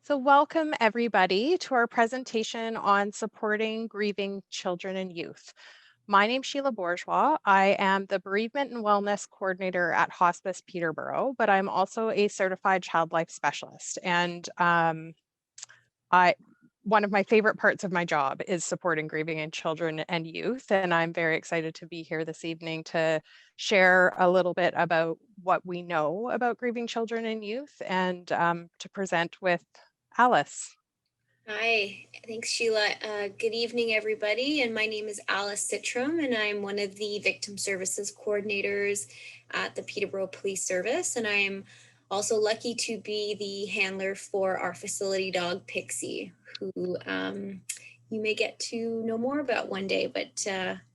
So welcome everybody to our presentation on supporting grieving children and youth. My name's Sheila Bourgeois. I am the Bereavement and Wellness Coordinator at Hospice Peterborough, but I'm also a certified child life specialist. And one of my favorite parts of my job is supporting grieving in children and youth. And I'm very excited to be here this evening to share a little bit about what we know about grieving children and youth and to present with Alice. Hi, thanks Sheila. Good evening, everybody. And my name is Alice Czitrom, and I'm one of the Victim Services Coordinators at the Peterborough Police Service. And I'm also lucky to be the handler for our facility dog, Pixie, who you may get to know more about one day, but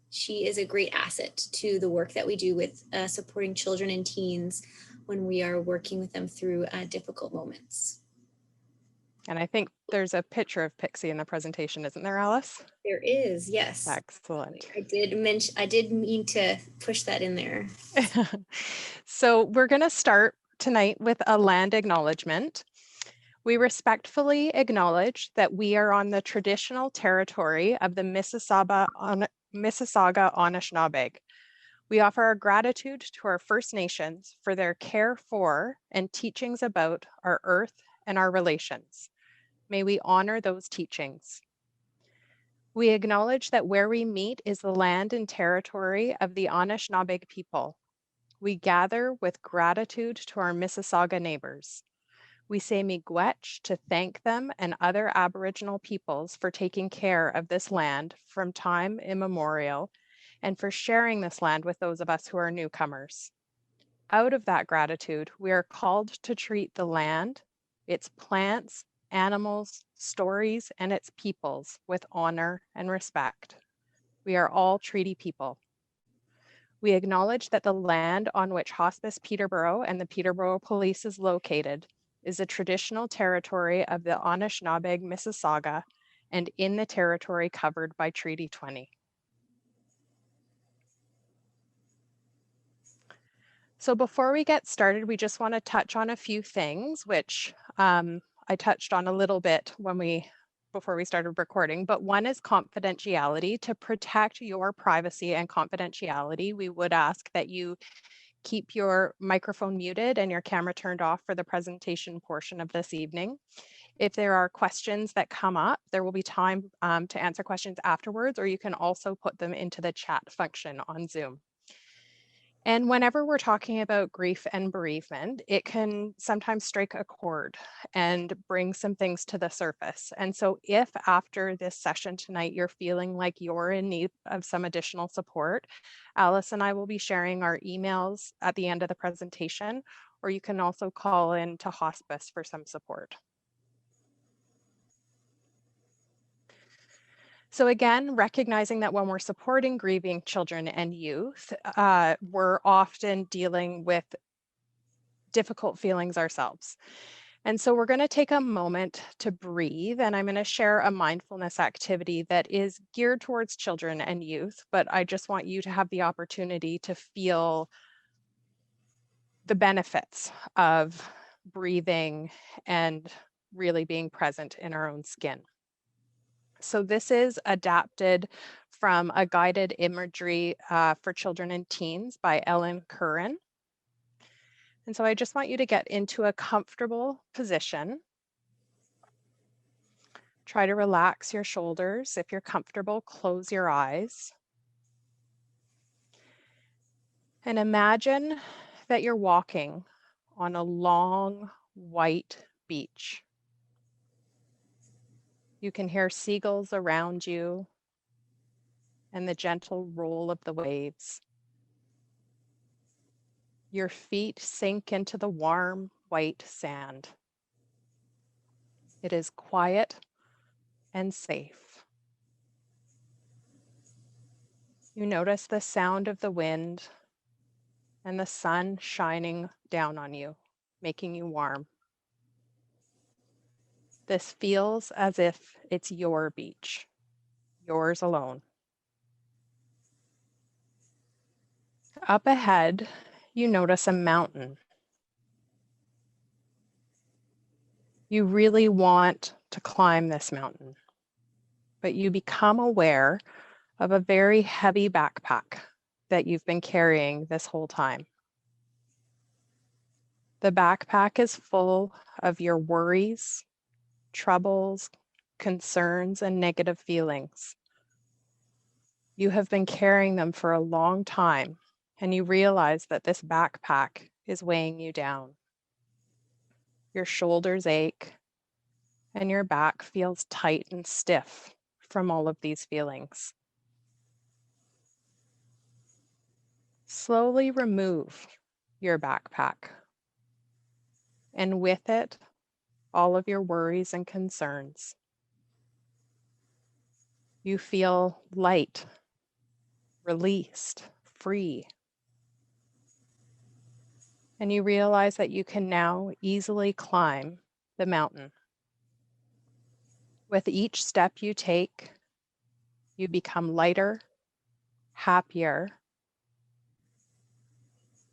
she is a great asset to the work that we do with supporting children and teens when we are working with them through difficult moments. And I think there's a picture of Pixie in the presentation, isn't there, Alice? There is, yes. Excellent. I did mean to push that in there. So we're going to start tonight with a land acknowledgement. We respectfully acknowledge that we are on the traditional territory of the Mississauga Anishinaabe. We offer our gratitude to our First Nations for their care for and teachings about our earth and our relations. May we honor those teachings. We acknowledge that where we meet is the land and territory of the Anishinaabe people. We gather with gratitude to our Mississauga neighbors. We say miigwech to thank them and other Aboriginal peoples for taking care of this land from time immemorial and for sharing this land with those of us who are newcomers. Out of that gratitude, we are called to treat the land, its plants, animals, stories, and its peoples with honor and respect. We are all treaty people. We acknowledge that the land on which Hospice Peterborough and the Peterborough Police is located is a traditional territory of the Anishinaabe Mississauga and in the territory covered by Treaty 20. So before we get started, we just want to touch on a few things, which I touched on a little bit before we started recording, but one is confidentiality. To protect your privacy and confidentiality, we would ask that you keep your microphone muted and your camera turned off for the presentation portion of this evening. If there are questions that come up, there will be time to answer questions afterwards, or you can also put them into the chat function on Zoom. And whenever we're talking about grief and bereavement, it can sometimes strike a chord and bring some things to the surface. And so if after this session tonight, you're feeling like you're in need of some additional support, Alice and I will be sharing our emails at the end of the presentation, or you can also call in to hospice for some support. So again, recognizing that when we're supporting grieving children and youth, we're often dealing with difficult feelings ourselves. And so we're going to take a moment to breathe, and I'm going to share a mindfulness activity that is geared towards children and youth, but I just want you to have the opportunity to feel the benefits of breathing and really being present in our own skin. So this is adapted from a guided imagery for children and teens by Ellen Curran. And so I just want you to get into a comfortable position. Try to relax your shoulders. If you're comfortable, close your eyes. And imagine that you're walking on a long white beach. You can hear seagulls around you and the gentle roll of the waves. Your feet sink into the warm white sand. It is quiet and safe. You notice the sound of the wind and the sun shining down on you, making you warm. This feels as if it's your beach, yours alone. Up ahead, you notice a mountain. You really want to climb this mountain, but you become aware of a very heavy backpack that you've been carrying this whole time. The backpack is full of your worries, troubles, concerns, and negative feelings. You have been carrying them for a long time, and you realize that this backpack is weighing you down. Your shoulders ache, and your back feels tight and stiff from all of these feelings. Slowly remove your backpack, and with it, all of your worries and concerns. You feel light, released, free. And you realize that you can now easily climb the mountain. With each step you take, you become lighter, happier.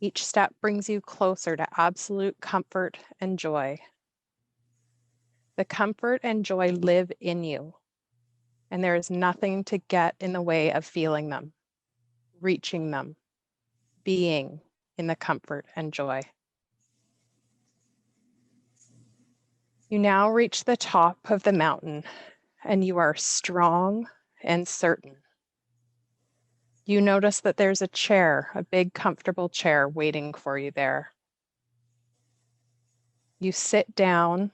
Each step brings you closer to absolute comfort and joy. The comfort and joy live in you, and there is nothing to get in the way of feeling them, reaching them, being in the comfort and joy. You now reach the top of the mountain, and you are strong and certain. You notice that there's a chair, a big comfortable chair waiting for you there. You sit down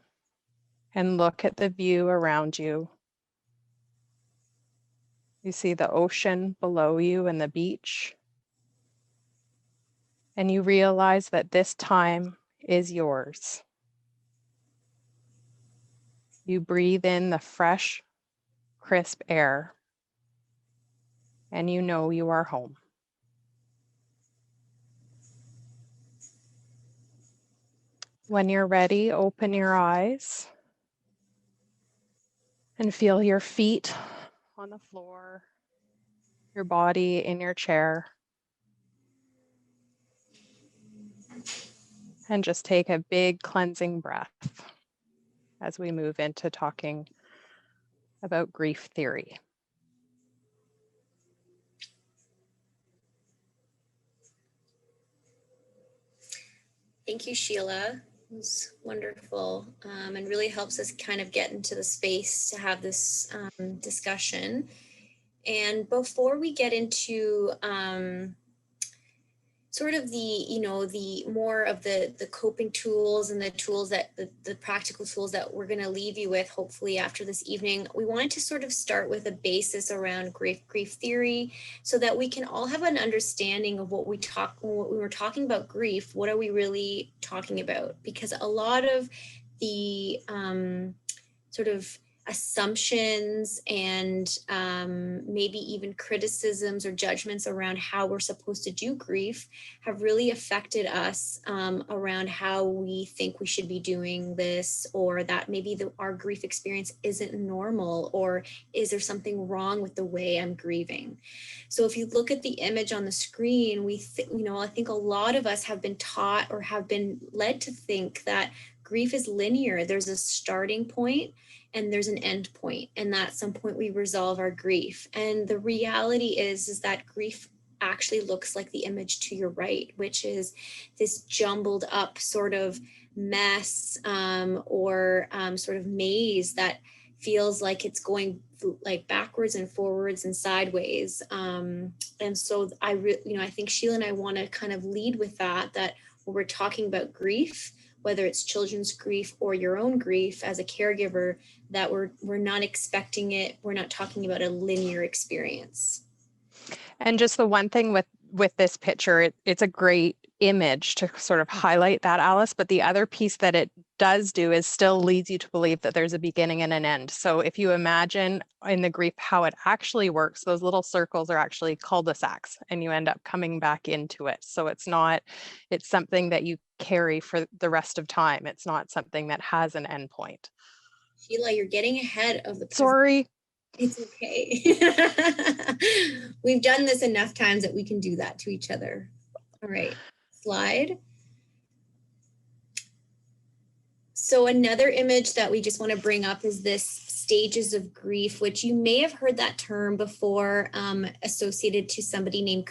and look at the view around you. You see the ocean below you and the beach. And you realize that this time is yours. You breathe in the fresh, crisp air, and you know you are home. When you're ready, open your eyes and feel your feet on the floor, your body in your chair. And just take a big cleansing breath as we move into talking about grief theory. Thank you, Sheila. It was wonderful, and really helps us kind of get into the space to have this discussion. And before we get into sort of the more of the coping tools and the tools that the practical tools that we're going to leave you with, hopefully after this evening, we wanted to sort of start with a basis around grief theory, so that we can all have an understanding of what we were talking about grief. What are we really talking about? Because a lot of the sort of assumptions and maybe even criticisms or judgments around how we're supposed to do grief have really affected us around how we think we should be doing this, or that maybe our grief experience isn't normal, or is there something wrong with the way I'm grieving? So if you look at the image on the screen, I think a lot of us have been taught or have been led to think that grief is linear. There's a starting point and there's an end point, and that at some point we resolve our grief. And the reality is that grief actually looks like the image to your right, which is this jumbled up sort of mess or sort of maze that feels like it's going like backwards and forwards and sideways. And so I think Sheila and I want to kind of lead with that when we're talking about grief, whether it's children's grief or your own grief as a caregiver, that we're not expecting it. We're not talking about a linear experience. And just the one thing with this picture, it's a great image to sort of highlight that, Alice, but the other piece that it does do is still leads you to believe that there's a beginning and an end. So if you imagine in the grief how it actually works, those little circles are actually cul-de-sacs, and you end up coming back into it. So it's something that you carry for the rest of time. It's not something that has an end point. Sheila, you're getting ahead of the Sorry. It's okay. We've done this enough times that we can do that to each other. All right, slide. So another image that we just want to bring up is this stages of grief, which you may have heard that term before, associated to somebody named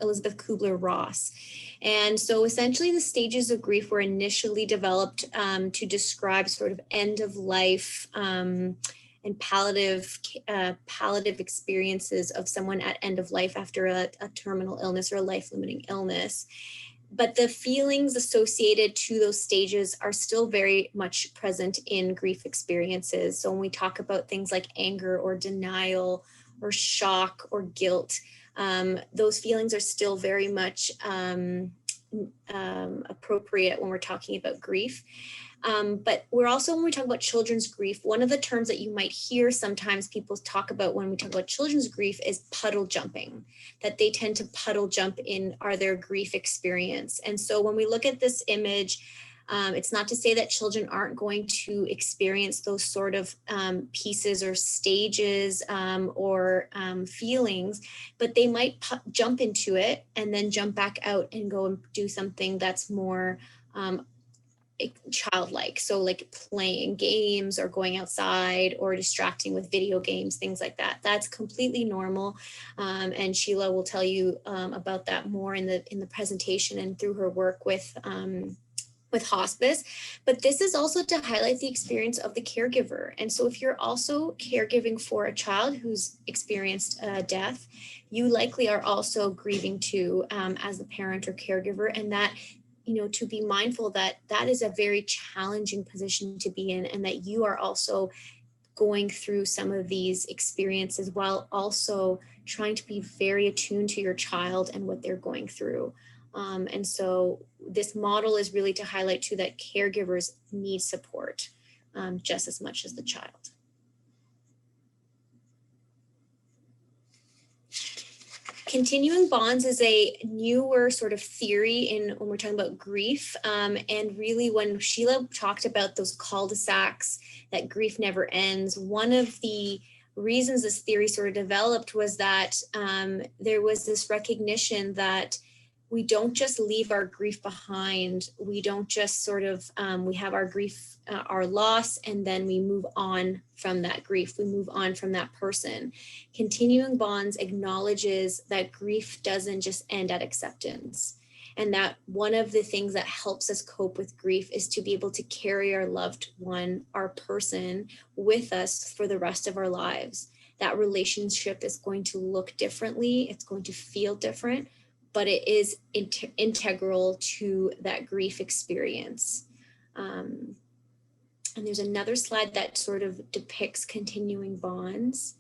Elizabeth Kubler-Ross. And so essentially the stages of grief were initially developed to describe sort of end of life and palliative experiences of someone at end of life after a terminal illness or a life-limiting illness. But the feelings associated to those stages are still very much present in grief experiences. So when we talk about things like anger or denial or shock or guilt, those feelings are still very much appropriate when we're talking about grief. But we're also, when we talk about children's grief, one of the terms that you might hear sometimes people talk about when we talk about children's grief is puddle jumping, that they tend to puddle jump in their grief experience. And so when we look at this image, it's not to say that children aren't going to experience those sort of pieces or stages or feelings, but they might jump into it and then jump back out and go and do something that's more childlike. So like playing games or going outside or distracting with video games, things like that. That's completely normal. And Sheila will tell you about that more in the presentation and through her work with hospice. But this is also to highlight the experience of the caregiver. And so if you're also caregiving for a child who's experienced death, you likely are also grieving too as a parent or caregiver, and that to be mindful that that is a very challenging position to be in, and that you are also going through some of these experiences while also trying to be very attuned to your child and what they're going through. And so this model is really to highlight too that caregivers need support just as much as the child. Continuing bonds is a newer sort of theory when we're talking about grief. And really when Sheila talked about those cul-de-sacs, that grief never ends, one of the reasons this theory sort of developed was that there was this recognition that we don't just leave our grief behind. We don't just sort of, we have our grief, our loss, and then we move on from that grief. We move on from that person. Continuing bonds acknowledges that grief doesn't just end at acceptance. And that one of the things that helps us cope with grief is to be able to carry our loved one, our person, with us for the rest of our lives. That relationship is going to look differently. It's going to feel different, but it is integral to that grief experience. And there's another slide that sort of depicts continuing bonds.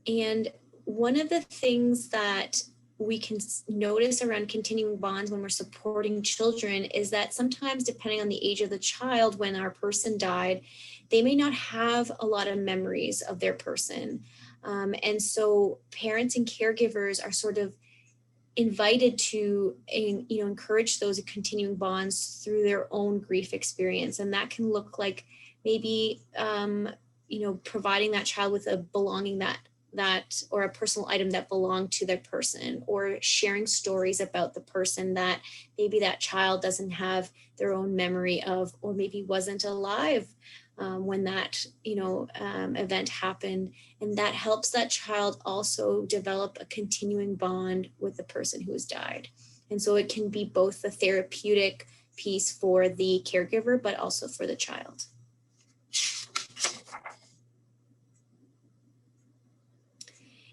And one of the things that we can notice around continuing bonds when we're supporting children is that sometimes, depending on the age of the child, when our person died, they may not have a lot of memories of their person. And so parents and caregivers are sort of invited to encourage those continuing bonds through their own grief experience. And that can look like maybe providing that child with a belonging that or a personal item that belonged to their person, or sharing stories about the person that maybe that child doesn't have their own memory of, or maybe wasn't alive when that event happened. And that helps that child also develop a continuing bond with the person who has died. And so it can be both the therapeutic piece for the caregiver, but also for the child.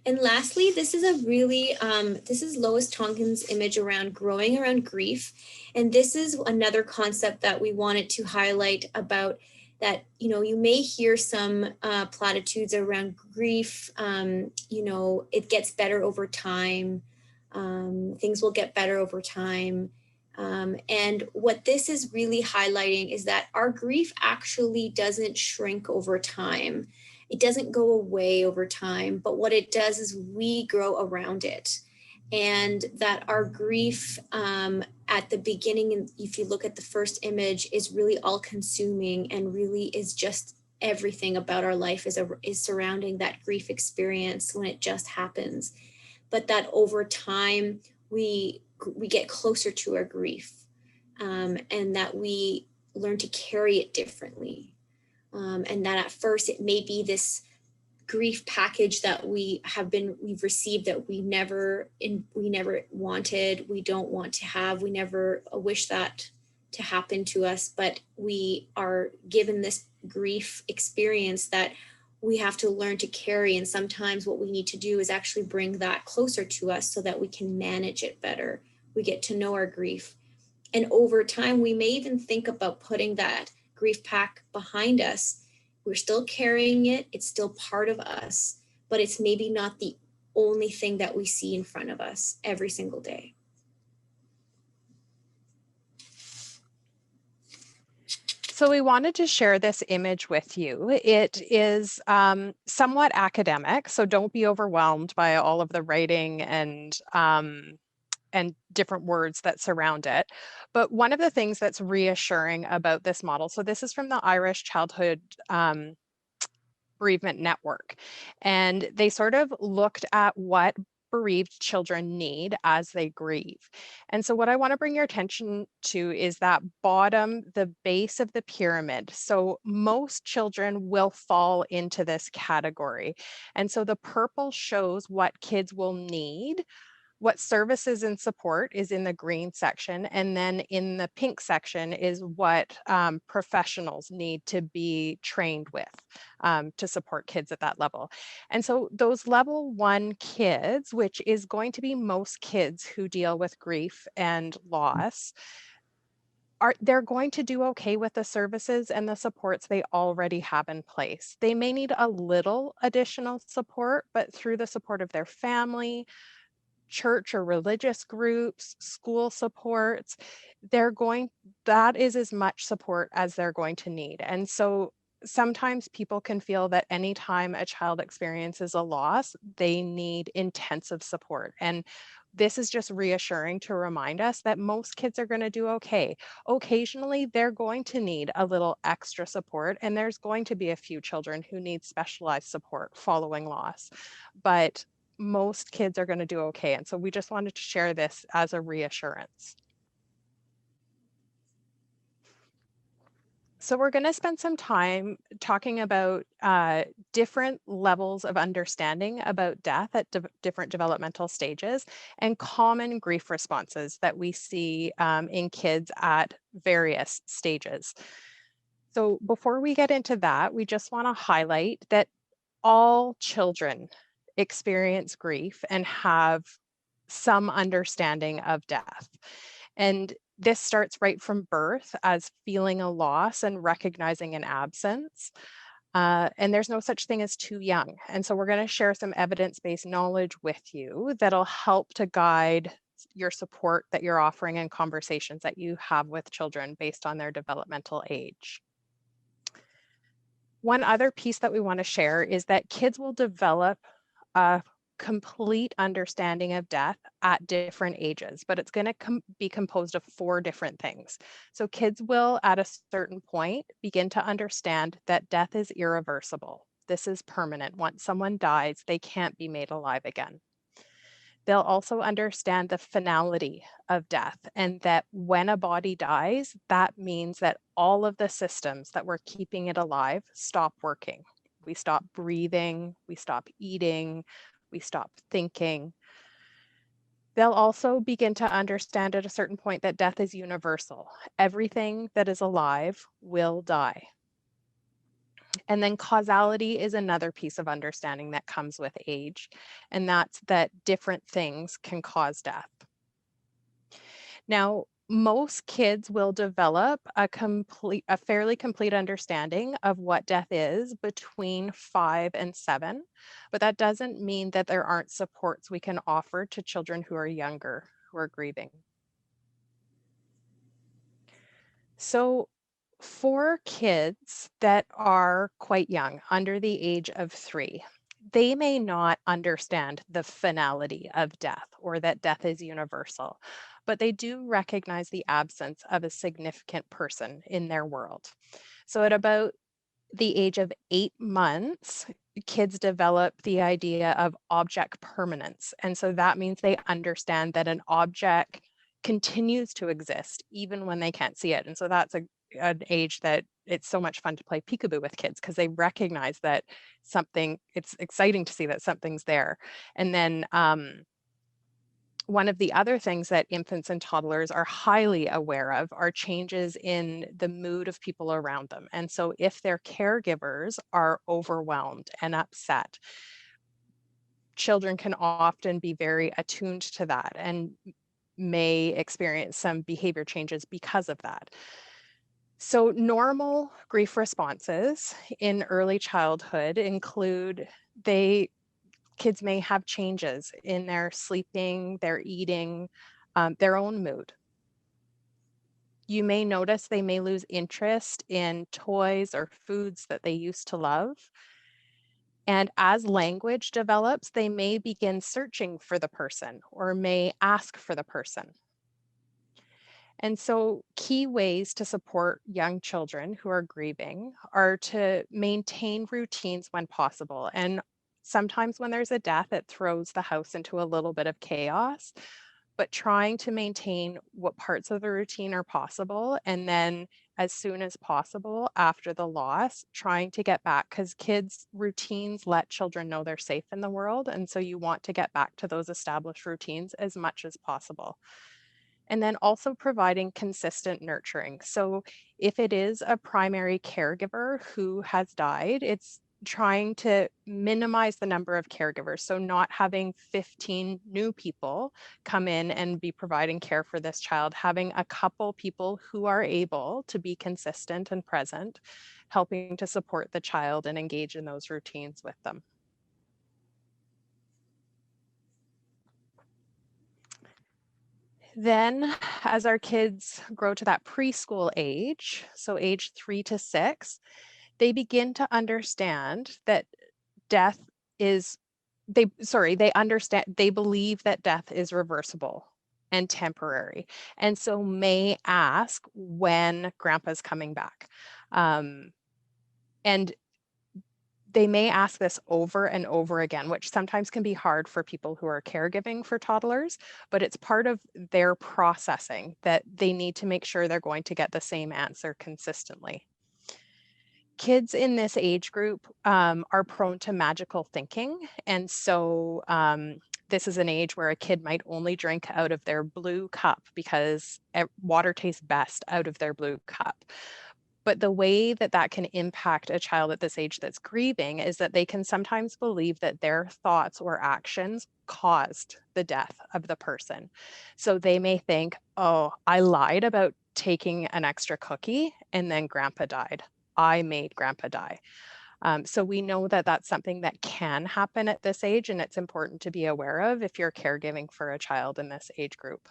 And lastly, this is this is Lois Tonkin's image around growing around grief. And this is another concept that we wanted to highlight about that, you may hear some platitudes around grief. It gets better over time. Things will get better over time. And what this is really highlighting is that our grief actually doesn't shrink over time. It doesn't go away over time, but what it does is we grow around it. And that our grief at the beginning, and if you look at the first image, is really all consuming and really is just everything about our life is surrounding that grief experience when it just happens. But that over time, we get closer to our grief. and that we learn to carry it differently. And that at first it may be this grief package that we've received that we never wanted, we don't want to have, we never wish that to happen to us, but we are given this grief experience that we have to learn to carry. And sometimes what we need to do is actually bring that closer to us so that we can manage it better. We get to know our grief. And over time, we may even think about putting that grief pack behind us. We're still carrying it. It's still part of us, but it's maybe not the only thing that we see in front of us every single day. So we wanted to share this image with you. It is somewhat academic, so don't be overwhelmed by all of the writing and different words that surround it. But one of the things that's reassuring about this model, so this is from the Irish Childhood Bereavement Network, and they sort of looked at what bereaved children need as they grieve. And so what I want to bring your attention to is that bottom, the base of the pyramid. So most children will fall into this category. And so the purple shows what kids will need. What services and support is in the green section, and then in the pink section is what professionals need to be trained with to support kids at that level. And so those level 1 kids, which is going to be most kids who deal with grief and loss, they're going to do okay with the services and the supports they already have in place. They may need a little additional support, but through the support of their family, church or religious groups, school supports, that is as much support as they're going to need. And so sometimes people can feel that anytime a child experiences a loss, they need intensive support. And this is just reassuring to remind us that most kids are going to do okay. Occasionally, they're going to need a little extra support, and there's going to be a few children who need specialized support following loss. But most kids are going to do okay. And so we just wanted to share this as a reassurance. So we're going to spend some time talking about different levels of understanding about death at different developmental stages and common grief responses that we see in kids at various stages. So before we get into that, we just want to highlight that all children experience grief and have some understanding of death. And this starts right from birth as feeling a loss and recognizing an absence. And there's no such thing as too young. And so we're going to share some evidence-based knowledge with you that'll help to guide your support that you're offering and conversations that you have with children based on their developmental age. One other piece that we want to share is that kids will develop a complete understanding of death at different ages, but it's going to be composed of 4 different things. So kids will, at a certain point, begin to understand that death is irreversible. This is permanent. Once someone dies, they can't be made alive again. They'll also understand the finality of death, and that when a body dies, that means that all of the systems that were keeping it alive stop working. We stop breathing, we stop eating, we stop thinking. They'll also begin to understand at a certain point that death is universal. Everything that is alive will die. And then causality is another piece of understanding that comes with age, and that's that different things can cause death. Now, most kids will develop a fairly complete understanding of what death is between 5 and 7, but that doesn't mean that there aren't supports we can offer to children who are younger, who are grieving. So for kids that are quite young, under the age of 3, they may not understand the finality of death or that death is universal, but they do recognize the absence of a significant person in their world. So at about the age of 8 months, kids develop the idea of object permanence. And so that means they understand that an object continues to exist even when they can't see it. And so that's an age that it's so much fun to play peekaboo with kids, because they recognize that it's exciting to see that something's there. And then one of the other things that infants and toddlers are highly aware of are changes in the mood of people around them. And so if their caregivers are overwhelmed and upset, children can often be very attuned to that and may experience some behavior changes because of that. So normal grief responses in early childhood include kids may have changes in their sleeping, their eating, their own mood. You may notice they may lose interest in toys or foods that they used to love. And as language develops, they may begin searching for the person or may ask for the person. And so, key ways to support young children who are grieving are to maintain routines when possible. And sometimes, when there's a death, it throws the house into a little bit of chaos. But trying to maintain what parts of the routine are possible, and then as soon as possible after the loss, trying to get back, because kids' routines let children know they're safe in the world. And so you want to get back to those established routines as much as possible. And then also providing consistent nurturing. So if it is a primary caregiver who has died, it's trying to minimize the number of caregivers. So not having 15 new people come in and be providing care for this child, having a couple people who are able to be consistent and present, helping to support the child and engage in those routines with them. Then, as our kids grow to that preschool age, so age 3 to 6, they begin to understand that death is, they believe that death is reversible and temporary. And so may ask when grandpa's coming back. And they may ask this over and over again, which sometimes can be hard for people who are caregiving for toddlers, but it's part of their processing that they need to make sure they're going to get the same answer consistently. Kids in this age group are prone to magical thinking. And so this is an age where a kid might only drink out of their blue cup because water tastes best out of their blue cup. But the way that that can impact a child at this age that's grieving is that they can sometimes believe that their thoughts or actions caused the death of the person. So they may think, oh, I lied about taking an extra cookie and then grandpa died. I made grandpa die. So we know that that's something that can happen at this age, and it's important to be aware of if you're caregiving for a child in this age group.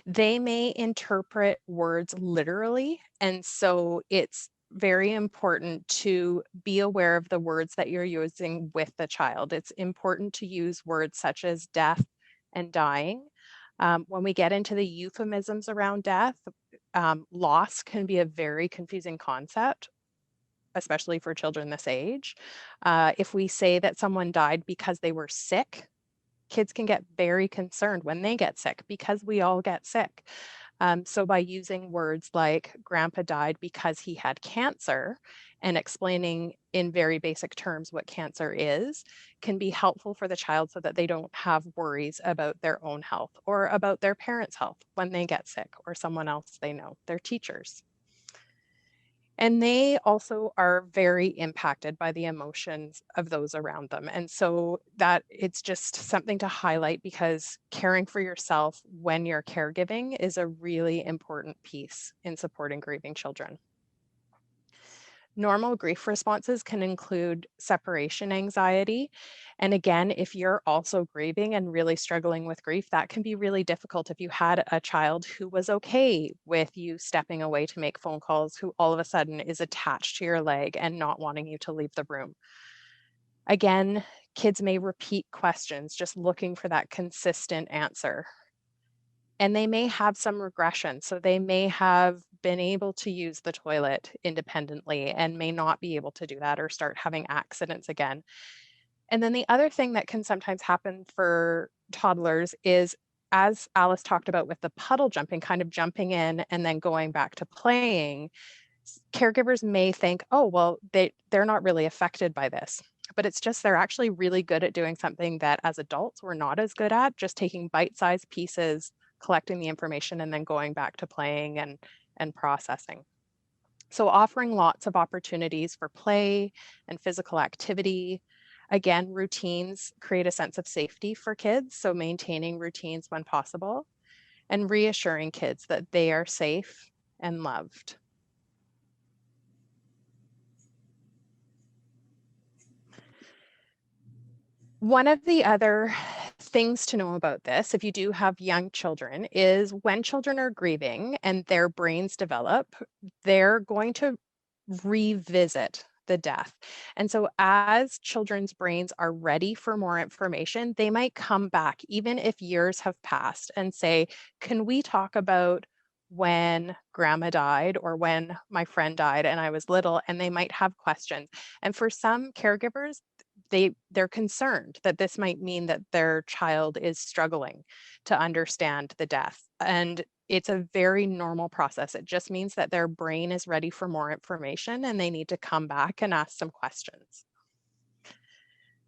They may interpret words literally, and so it's very important to be aware of the words that you're using with the child. It's important to use words such as death and dying. When we get into the euphemisms around death, loss can be a very confusing concept, especially for children this age. If we say that someone died because they were sick, kids can get very concerned when they get sick, because we all get sick. So by using words like grandpa died because he had cancer and explaining in very basic terms what cancer is can be helpful for the child so that they don't have worries about their own health or about their parents' health when they get sick or someone else they know, their teachers. And they also are very impacted by the emotions of those around them. And so that it's just something to highlight, because caring for yourself when you're caregiving is a really important piece in supporting grieving children. Normal grief responses can include separation anxiety. And again, if you're also grieving and really struggling with grief, that can be really difficult if you had a child who was okay with you stepping away to make phone calls, who all of a sudden is attached to your leg and not wanting you to leave the room. Again, kids may repeat questions, just looking for that consistent answer. And they may have some regression. So they may have been able to use the toilet independently and may not be able to do that or start having accidents again. And then the other thing that can sometimes happen for toddlers is as Alice talked about with the puddle jumping, kind of jumping in and then going back to playing, caregivers may think, oh, well, they're not really affected by this. But it's just they're actually really good at doing something that as adults we're not as good at, just taking bite-sized pieces, collecting the information, and then going back to playing and processing. So offering lots of opportunities for play and physical activity. Again, routines create a sense of safety for kids, so maintaining routines when possible, and reassuring kids that they are safe and loved. One of the other things to know about this, if you do have young children, is when children are grieving and their brains develop, they're going to revisit the death. And so as children's brains are ready for more information, they might come back, even if years have passed, and say, can we talk about when grandma died or when my friend died and I was little? And they might have questions. And for some caregivers, they're concerned that this might mean that their child is struggling to understand the death. And it's a very normal process. It just means that their brain is ready for more information and they need to come back and ask some questions.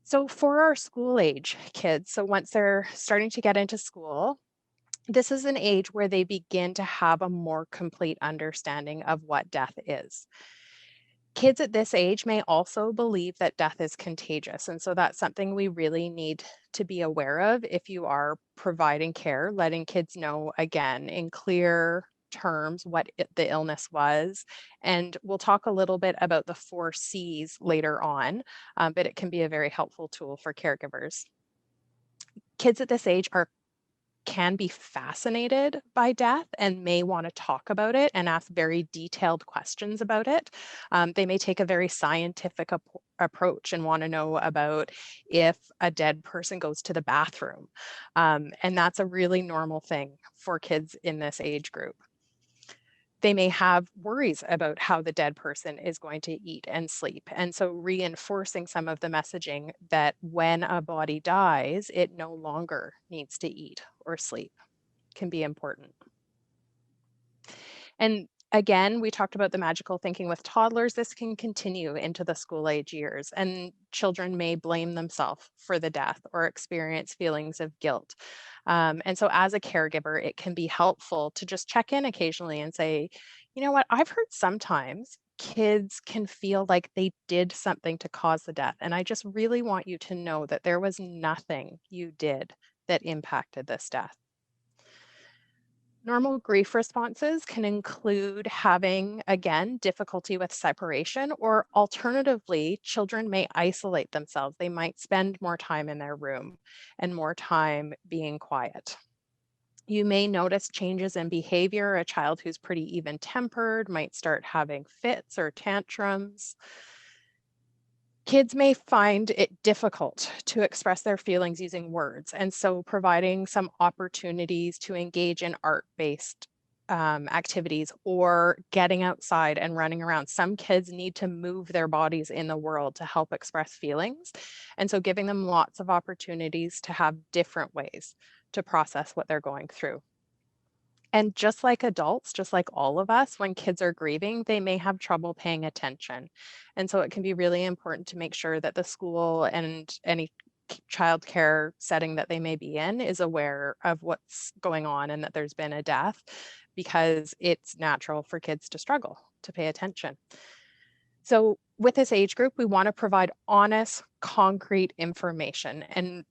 So for our school age kids, so once they're starting to get into school, this is an age where they begin to have a more complete understanding of what death is. Kids at this age may also believe that death is contagious. And so that's something we really need to be aware of if you are providing care, letting kids know again in clear terms what the illness was. And we'll talk a little bit about the 4 C's later on, but it can be a very helpful tool for caregivers. Kids at this age can be fascinated by death and may want to talk about it and ask very detailed questions about it. They may take a very scientific approach and want to know about if a dead person goes to the bathroom. And that's a really normal thing for kids in this age group. They may have worries about how the dead person is going to eat and sleep. And so reinforcing some of the messaging that when a body dies, it no longer needs to eat or sleep can be important. And again, we talked about the magical thinking with toddlers. This can continue into the school age years, and children may blame themselves for the death or experience feelings of guilt. And so, as a caregiver, it can be helpful to just check in occasionally and say, you know what, I've heard sometimes kids can feel like they did something to cause the death. And I just really want you to know that there was nothing you did that impacted this death. Normal grief responses can include having, again, difficulty with separation, or alternatively, children may isolate themselves. They might spend more time in their room and more time being quiet. You may notice changes in behavior. A child who's pretty even-tempered might start having fits or tantrums. Kids may find it difficult to express their feelings using words, and so providing some opportunities to engage in art-based activities or getting outside and running around. Some kids need to move their bodies in the world to help express feelings, and so giving them lots of opportunities to have different ways to process what they're going through. And just like adults, just like all of us, when kids are grieving, they may have trouble paying attention. And so it can be really important to make sure that the school and any childcare setting that they may be in is aware of what's going on and that there's been a death, because it's natural for kids to struggle to pay attention. So with this age group, we want to provide honest, concrete information, and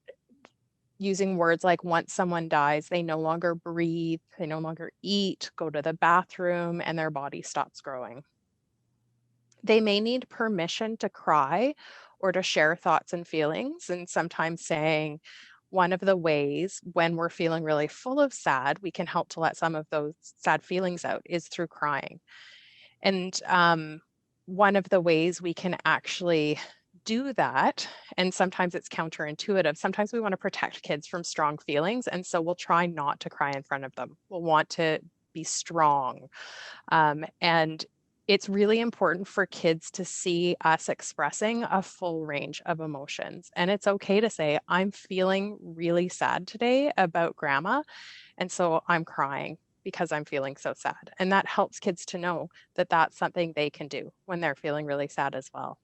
using words like once someone dies, they no longer breathe, they no longer eat, go to the bathroom, and their body stops growing. They may need permission to cry or to share thoughts and feelings, and sometimes saying, one of the ways when we're feeling really full of sad, we can help to let some of those sad feelings out is through crying. And one of the ways we can actually do that, and sometimes it's counterintuitive, sometimes we want to protect kids from strong feelings, and so we'll try not to cry in front of them. We'll want to be strong. And It's really important for kids to see us expressing a full range of emotions. And it's okay to say, I'm feeling really sad today about grandma. And so I'm crying because I'm feeling so sad. And that helps kids to know that that's something they can do when they're feeling really sad as well.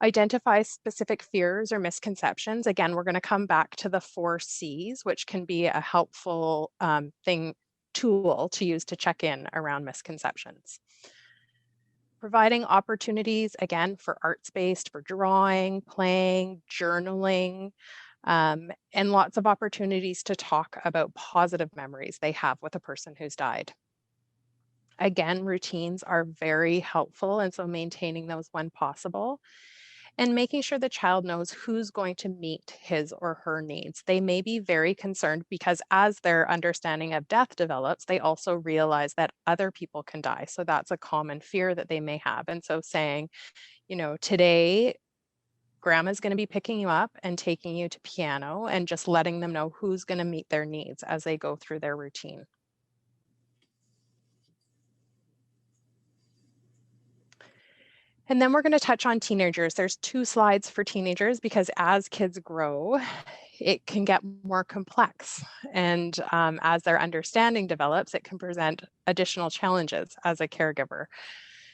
Identify specific fears or misconceptions. Again, we're going to come back to the 4 C's, which can be a helpful tool to use to check in around misconceptions. Providing opportunities, again, for arts-based, for drawing, playing, journaling, and lots of opportunities to talk about positive memories they have with a person who's died. Again, routines are very helpful, and so maintaining those when possible. And making sure the child knows who's going to meet his or her needs. They may be very concerned because as their understanding of death develops, they also realize that other people can die. So that's a common fear that they may have. And so saying, today, grandma's going to be picking you up and taking you to piano, and just letting them know who's going to meet their needs as they go through their routine. And then we're going to touch on teenagers. There's 2 slides for teenagers because as kids grow, it can get more complex. And as their understanding develops, it can present additional challenges as a caregiver.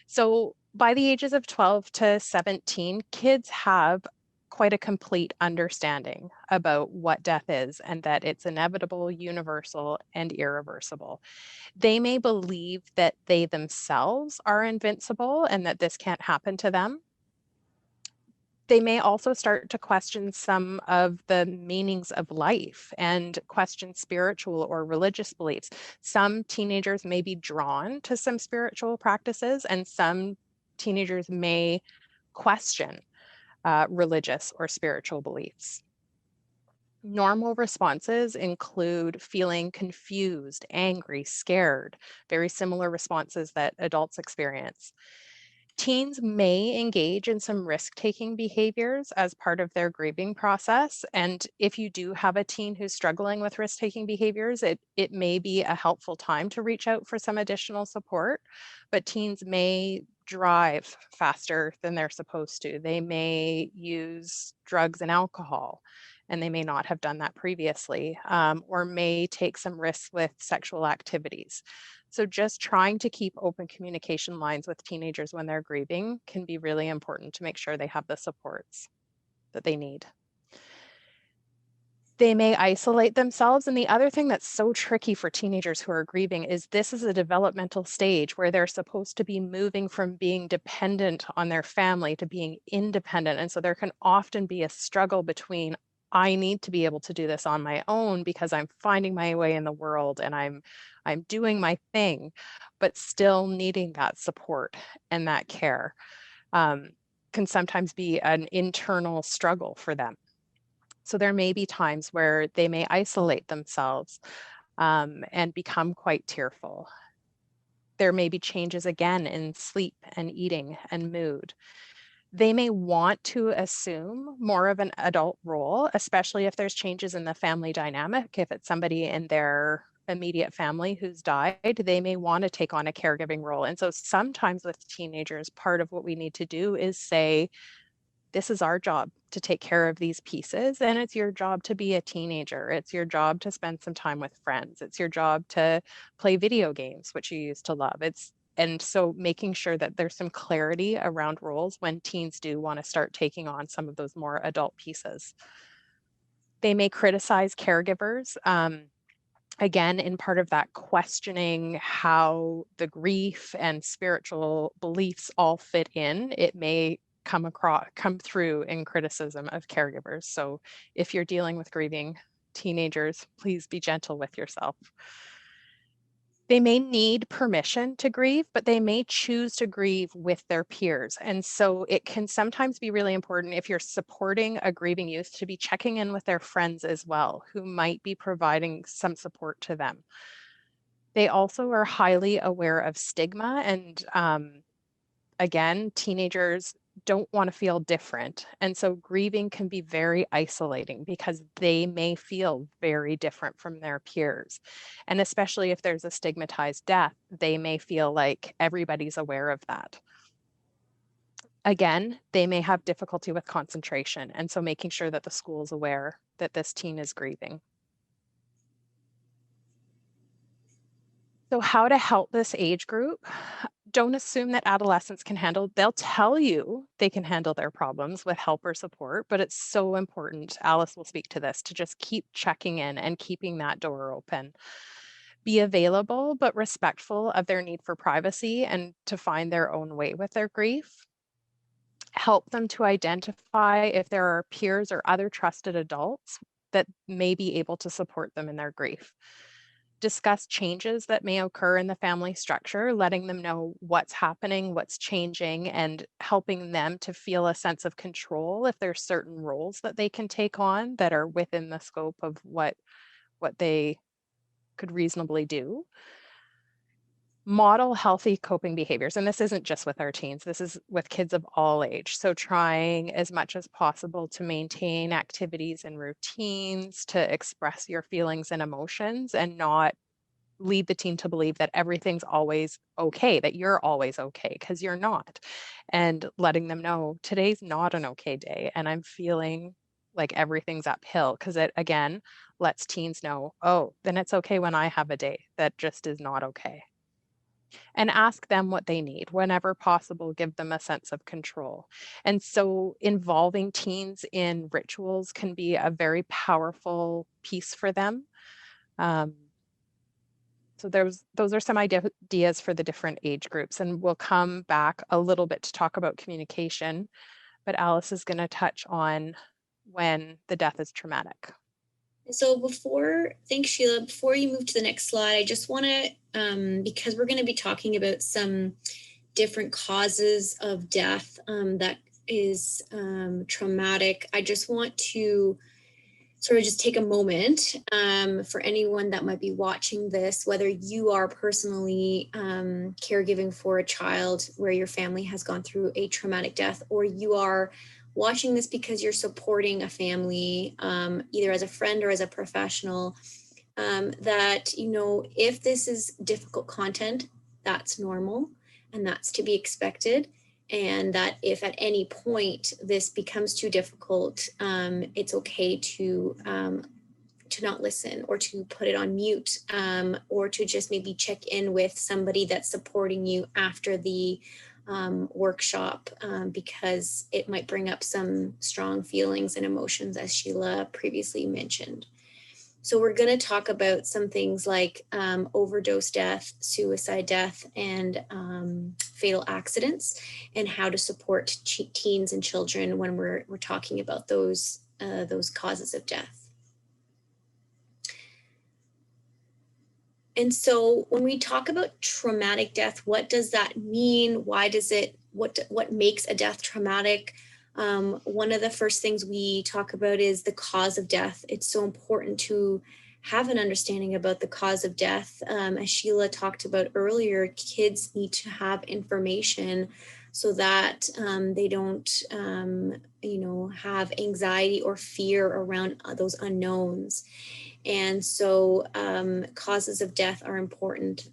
So by the ages of 12 to 17, kids have quite a complete understanding about what death is and that it's inevitable, universal, and irreversible. They may believe that they themselves are invincible and that this can't happen to them. They may also start to question some of the meanings of life and question spiritual or religious beliefs. Some teenagers may be drawn to some spiritual practices, and some teenagers may question religious or spiritual beliefs. Normal responses include feeling confused, angry, scared, very similar responses that adults experience. Teens may engage in some risk-taking behaviors as part of their grieving process. And if you do have a teen who's struggling with risk-taking behaviors, it may be a helpful time to reach out for some additional support. But teens may drive faster than they're supposed to. They may use drugs and alcohol, and they may not have done that previously, or may take some risks with sexual activities. So just trying to keep open communication lines with teenagers when they're grieving can be really important to make sure they have the supports that they need. They may isolate themselves. And the other thing that's so tricky for teenagers who are grieving is this is a developmental stage where they're supposed to be moving from being dependent on their family to being independent. And so there can often be a struggle between, I need to be able to do this on my own because I'm finding my way in the world and I'm doing my thing, but still needing that support and that care can sometimes be an internal struggle for them. So there may be times where they may isolate themselves and become quite tearful. There may be changes again in sleep and eating and mood. They may want to assume more of an adult role, especially if there's changes in the family dynamic. If it's somebody in their immediate family who's died, they may want to take on a caregiving role. And so sometimes with teenagers, part of what we need to do is say, this is our job to take care of these pieces. And it's your job to be a teenager. It's your job to spend some time with friends. It's your job to play video games, which you used to love. And so making sure that there's some clarity around roles when teens do want to start taking on some of those more adult pieces. They may criticize caregivers. Again, in part of that questioning how the grief and spiritual beliefs all fit in, it may come through in criticism of caregivers. So if you're dealing with grieving teenagers, please be gentle with yourself. They may need permission to grieve, but they may choose to grieve with their peers. And so it can sometimes be really important if you're supporting a grieving youth to be checking in with their friends as well, who might be providing some support to them. They also are highly aware of stigma. And again, teenagers don't want to feel different. And so grieving can be very isolating because they may feel very different from their peers. And especially if there's a stigmatized death, they may feel like everybody's aware of that. Again, they may have difficulty with concentration. And so making sure that the school is aware that this teen is grieving. So how to help this age group? Don't assume that adolescents can handle, they'll tell you they can handle their problems with help or support, but it's so important, Alice will speak to this, to just keep checking in and keeping that door open. Be available, but respectful of their need for privacy and to find their own way with their grief. Help them to identify if there are peers or other trusted adults that may be able to support them in their grief. Discuss changes that may occur in the family structure, letting them know what's happening, what's changing, and helping them to feel a sense of control if there's certain roles that they can take on that are within the scope of what they could reasonably do. Model healthy coping behaviors. And this isn't just with our teens, this is with kids of all age. So trying as much as possible to maintain activities and routines, to express your feelings and emotions and not lead the teen to believe that everything's always okay, that you're always okay, because you're not. And letting them know today's not an okay day and I'm feeling like everything's uphill, because it again lets teens know, oh, then it's okay when I have a day that just is not okay. And ask them what they need. Whenever possible, give them a sense of control. And so involving teens in rituals can be a very powerful piece for them. So those are some ideas for the different age groups, and we'll come back a little bit to talk about communication, but Alice is going to touch on when the death is traumatic. So thanks Sheila, before you move to the next slide, I just want to, because we're going to be talking about some different causes of death that is traumatic, I just want to sort of just take a moment for anyone that might be watching this, whether you are personally caregiving for a child where your family has gone through a traumatic death, or you are watching this because you're supporting a family, either as a friend or as a professional, that, you know, if this is difficult content, that's normal and that's to be expected. And that if at any point this becomes too difficult, it's okay to not listen, or to put it on mute, or to just maybe check in with somebody that's supporting you after the workshop, because it might bring up some strong feelings and emotions, as Sheila previously mentioned. So we're going to talk about some things like overdose death, suicide death, and fatal accidents, and how to support teens and children when we're talking about those causes of death. And so when we talk about traumatic death, what does that mean? Why does it, what makes a death traumatic? One of the first things we talk about is the cause of death. It's so important to have an understanding about the cause of death. As Sheila talked about earlier, kids need to have information so that they don't, have anxiety or fear around those unknowns. And so causes of death are important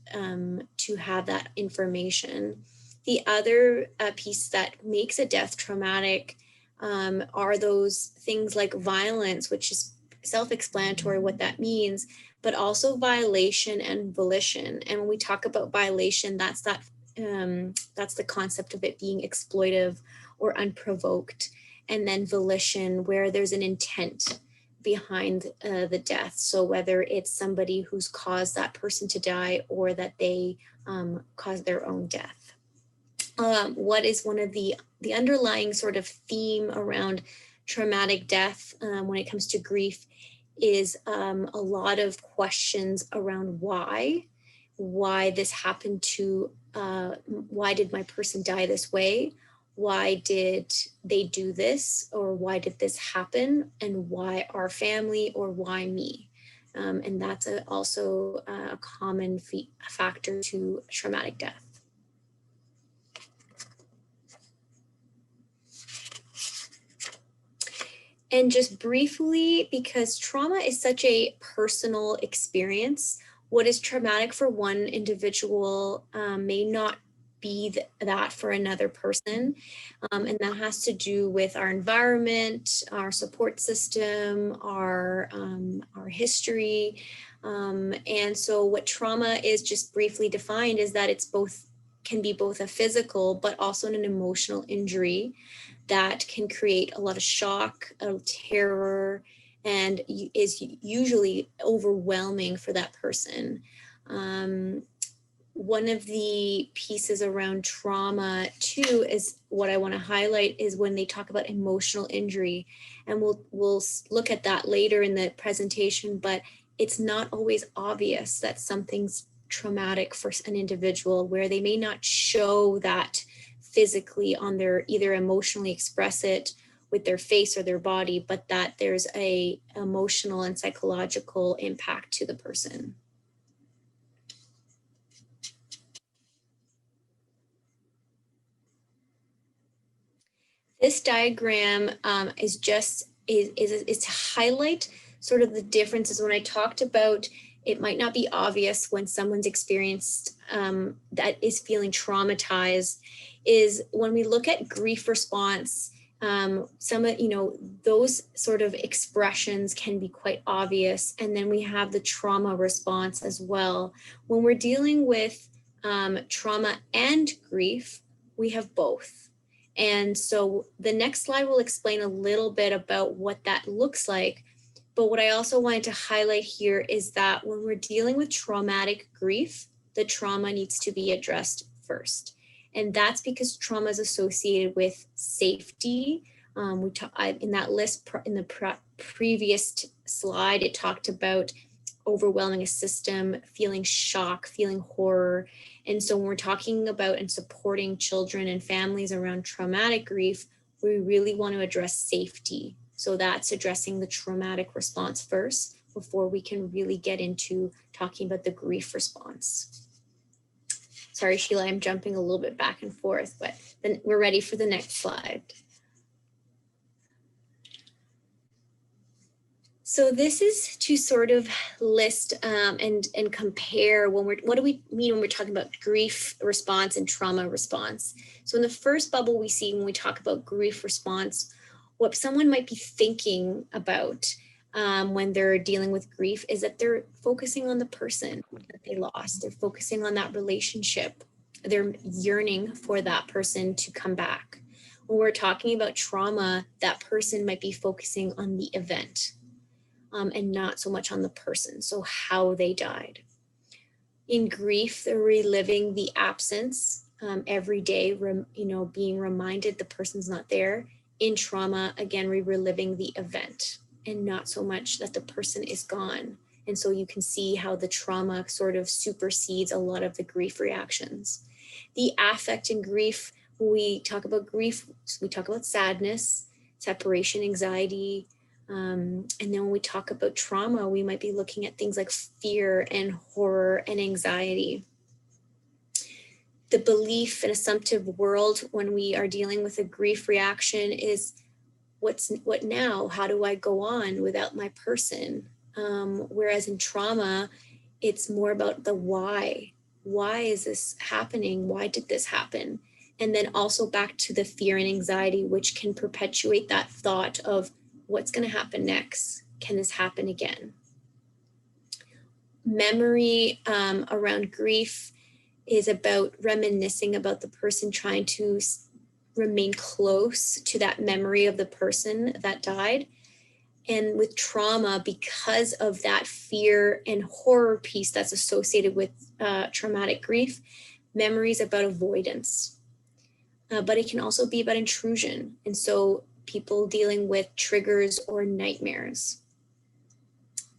to have that information. The other piece that makes a death traumatic are those things like violence, which is self-explanatory what that means, but also violation and volition. And when we talk about violation, that's the concept of it being exploitive or unprovoked. And then volition, where there's an intent behind the death. So whether it's somebody who's caused that person to die, or that they caused their own death. What is one of the underlying sort of theme around traumatic death when it comes to grief is a lot of questions around why this happened to, why did my person die this way? Why did they do this? Or why did this happen? And why our family, or why me? And that's also a common factor to traumatic death. And just briefly, because trauma is such a personal experience, what is traumatic for one individual may not be that for another person. And that has to do with our environment, our support system, our history. And so what trauma is, just briefly defined, is that it's can be both a physical but also an emotional injury that can create a lot of shock, terror, and is usually overwhelming for that person. One of the pieces around trauma too is what I want to highlight is when they talk about emotional injury, and we'll look at that later in the presentation, but it's not always obvious that something's traumatic for an individual, where they may not show that physically on their, either emotionally express it with their face or their body, but that there's a emotional and psychological impact to the person. This diagram is to highlight sort of the differences. When I talked about it might not be obvious when someone's experienced that is feeling traumatized, is when we look at grief response, some of, those sort of expressions can be quite obvious. And then we have the trauma response as well. When we're dealing with trauma and grief, we have both. And so the next slide will explain a little bit about what that looks like. But what I also wanted to highlight here is that when we're dealing with traumatic grief, the trauma needs to be addressed first. And that's because trauma is associated with safety. In that list, in the previous slide, it talked about overwhelming a system, feeling shock, feeling horror. And so when we're talking about and supporting children and families around traumatic grief, we really want to address safety. So that's addressing the traumatic response first before we can really get into talking about the grief response. Sorry, Sheila, I'm jumping a little bit back and forth, but then we're ready for the next slide. So this is to sort of list and compare what do we mean when we're talking about grief response and trauma response. So in the first bubble we see when we talk about grief response, what someone might be thinking about when they're dealing with grief is that they're focusing on the person that they lost. They're focusing on that relationship. They're yearning for that person to come back. When we're talking about trauma, that person might be focusing on the event and not so much on the person, so how they died. In grief, they're reliving the absence every day, being reminded the person's not there. In trauma, again, we're reliving the event and not so much that the person is gone. And so you can see how the trauma sort of supersedes a lot of the grief reactions. The affect in grief, when we talk about grief, we talk about sadness, separation, anxiety. And then when we talk about trauma, we might be looking at things like fear and horror and anxiety. The belief and assumptive world when we are dealing with a grief reaction is what now? How do I go on without my person? Whereas in trauma, it's more about the why. Why is this happening? Why did this happen? And then also back to the fear and anxiety, which can perpetuate that thought of what's going to happen next? Can this happen again? Memory around grief is about reminiscing about the person, trying to remain close to that memory of the person that died. And with trauma, because of that fear and horror piece that's associated with traumatic grief, memory is about avoidance. But it can also be about intrusion. And so people dealing with triggers or nightmares.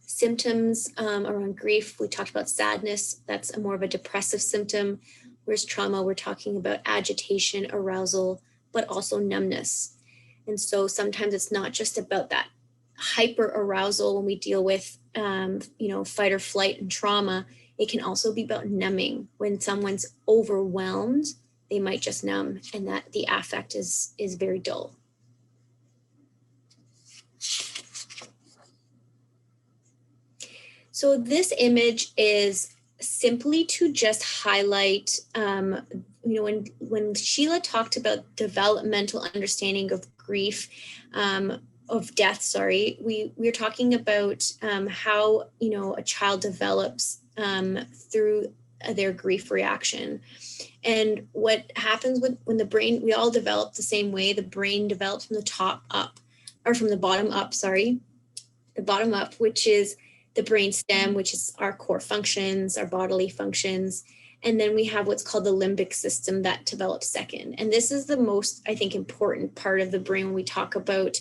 Symptoms around grief, we talked about sadness, that's more of a depressive symptom, whereas trauma, we're talking about agitation, arousal, but also numbness. And so sometimes it's not just about that hyper arousal when we deal with, fight or flight and trauma. It can also be about numbing. When someone's overwhelmed, they might just numb, and that the affect is very dull. So this image is simply to just highlight, when Sheila talked about developmental understanding of grief, of death, we're talking about how, a child develops through their grief reaction. And what happens when the brain, we all develop the same way. The brain develops from the top up, or from the bottom up, the bottom up, which is the brain stem, which is our core functions, our bodily functions. And then we have what's called the limbic system that develops second. And this is the most, I think, important part of the brain when we talk about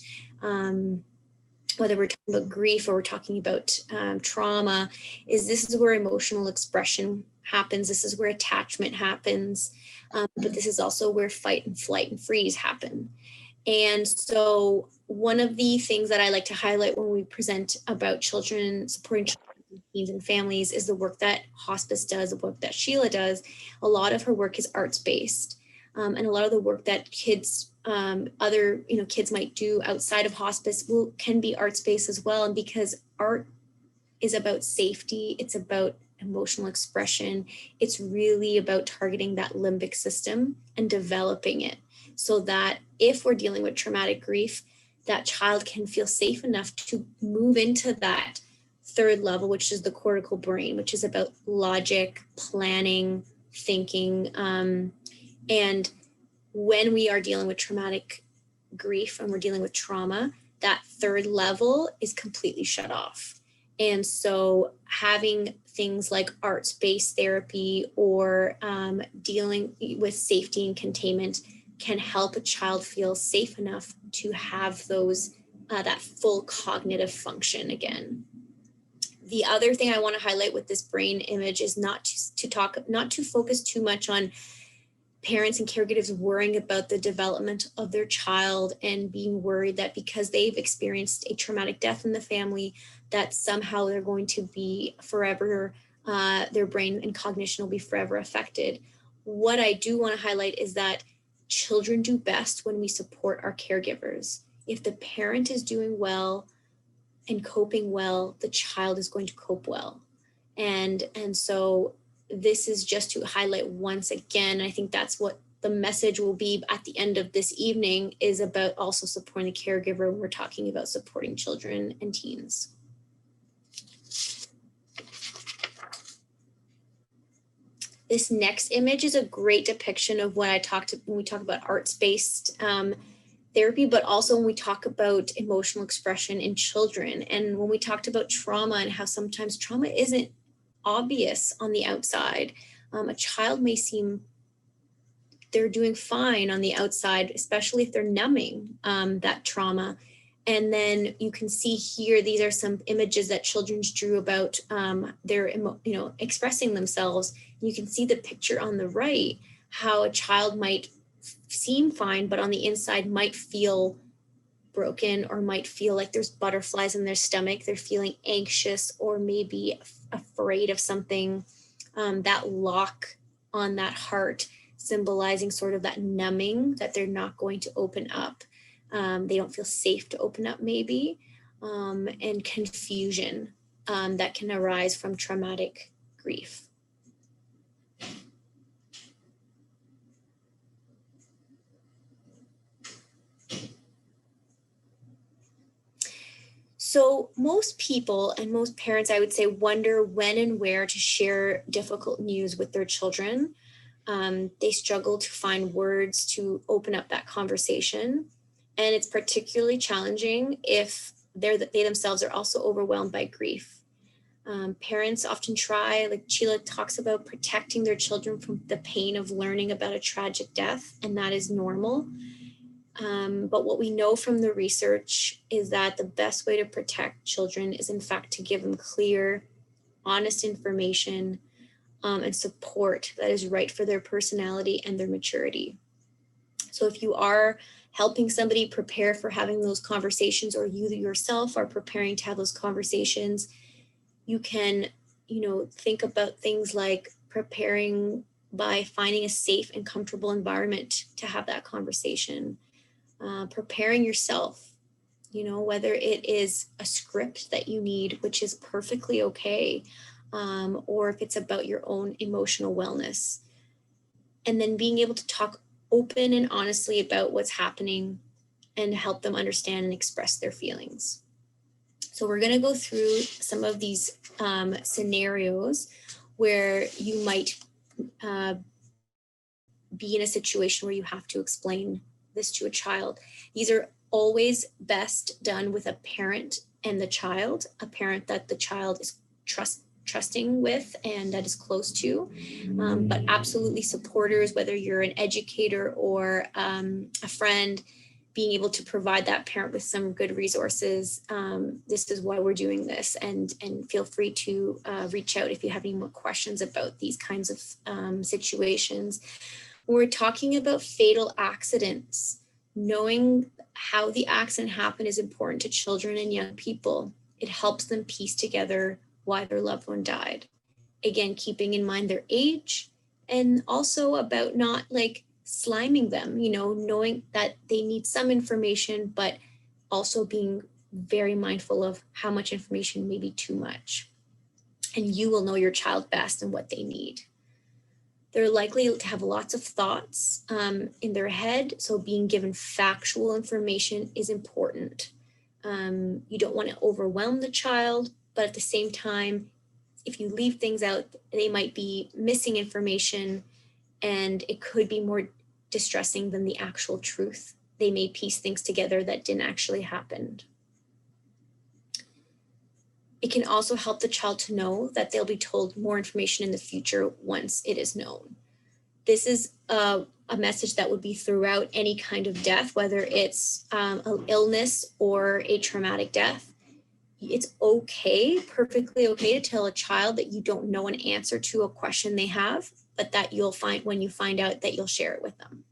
whether we're talking about grief or we're talking about trauma, this is where emotional expression happens. This is where attachment happens. But this is also where fight and flight and freeze happen. And so one of the things that I like to highlight when we present about children, supporting children, teens and families, is the work that hospice does, the work that Sheila does. A lot of her work is arts-based. And a lot of the work that kids, kids might do outside of hospice can be arts-based as well. And because art is about safety, it's about emotional expression, it's really about targeting that limbic system and developing it, so that if we're dealing with traumatic grief, that child can feel safe enough to move into that third level, which is the cortical brain, which is about logic, planning, thinking. And when we are dealing with traumatic grief and we're dealing with trauma, that third level is completely shut off. And so having things like arts-based therapy or dealing with safety and containment can help a child feel safe enough to have those that full cognitive function again. The other thing I want to highlight with this brain image is not to focus too much on parents and caregivers worrying about the development of their child and being worried that because they've experienced a traumatic death in the family, that somehow they're going to be forever, their brain and cognition will be forever affected. What I do want to highlight is that children do best when we support our caregivers. If the parent is doing well and coping well, the child is going to cope well. And so this is just to highlight once again, I think that's what the message will be at the end of this evening, is about also supporting the caregiver when we're talking about supporting children and teens. This next image is a great depiction of what I talked about when we talk about arts-based therapy, but also when we talk about emotional expression in children. And when we talked about trauma and how sometimes trauma isn't obvious on the outside. A child may seem they're doing fine on the outside, especially if they're numbing that trauma. And then you can see here, these are some images that children drew about their, expressing themselves. You can see the picture on the right, how a child might seem fine, but on the inside might feel broken or might feel like there's butterflies in their stomach. They're feeling anxious or maybe afraid of something. That lock on that heart symbolizing sort of that numbing, that they're not going to open up. They don't feel safe to open up maybe, and confusion that can arise from traumatic grief. So most people and most parents, I would say, wonder when and where to share difficult news with their children. They struggle to find words to open up that conversation. And it's particularly challenging if they themselves are also overwhelmed by grief. Parents often try, like Sheila talks about, protecting their children from the pain of learning about a tragic death, and that is normal. But what we know from the research is that the best way to protect children is, in fact, to give them clear, honest information and support that is right for their personality and their maturity. So if you are helping somebody prepare for having those conversations, or you yourself are preparing to have those conversations, you can, think about things like preparing by finding a safe and comfortable environment to have that conversation. Preparing yourself whether it is a script that you need, which is perfectly okay, or if it's about your own emotional wellness. And then being able to talk open and honestly about what's happening and help them understand and express their feelings. So we're going to go through some of these scenarios where you might be in a situation where you have to explain this to a child. These are always best done with a parent and the child, a parent that the child is trusting with and that is close to, but absolutely supporters, whether you're an educator or a friend, being able to provide that parent with some good resources. This is why we're doing this, and feel free to reach out if you have any more questions about these kinds of situations. When we're talking about fatal accidents, knowing how the accident happened is important to children and young people. It helps them piece together why their loved one died. Again, keeping in mind their age, and also about not like sliming them, knowing that they need some information, but also being very mindful of how much information may be too much. And you will know your child best and what they need. They're likely to have lots of thoughts in their head, so being given factual information is important. You don't want to overwhelm the child, but at the same time, if you leave things out, they might be missing information, and it could be more distressing than the actual truth. They may piece things together that didn't actually happen. It can also help the child to know that they'll be told more information in the future once it is known. This is a message that would be throughout any kind of death, whether it's an illness or a traumatic death. It's okay, perfectly okay, to tell a child that you don't know an answer to a question they have, but that you'll find, when you find out, that you'll share it with them.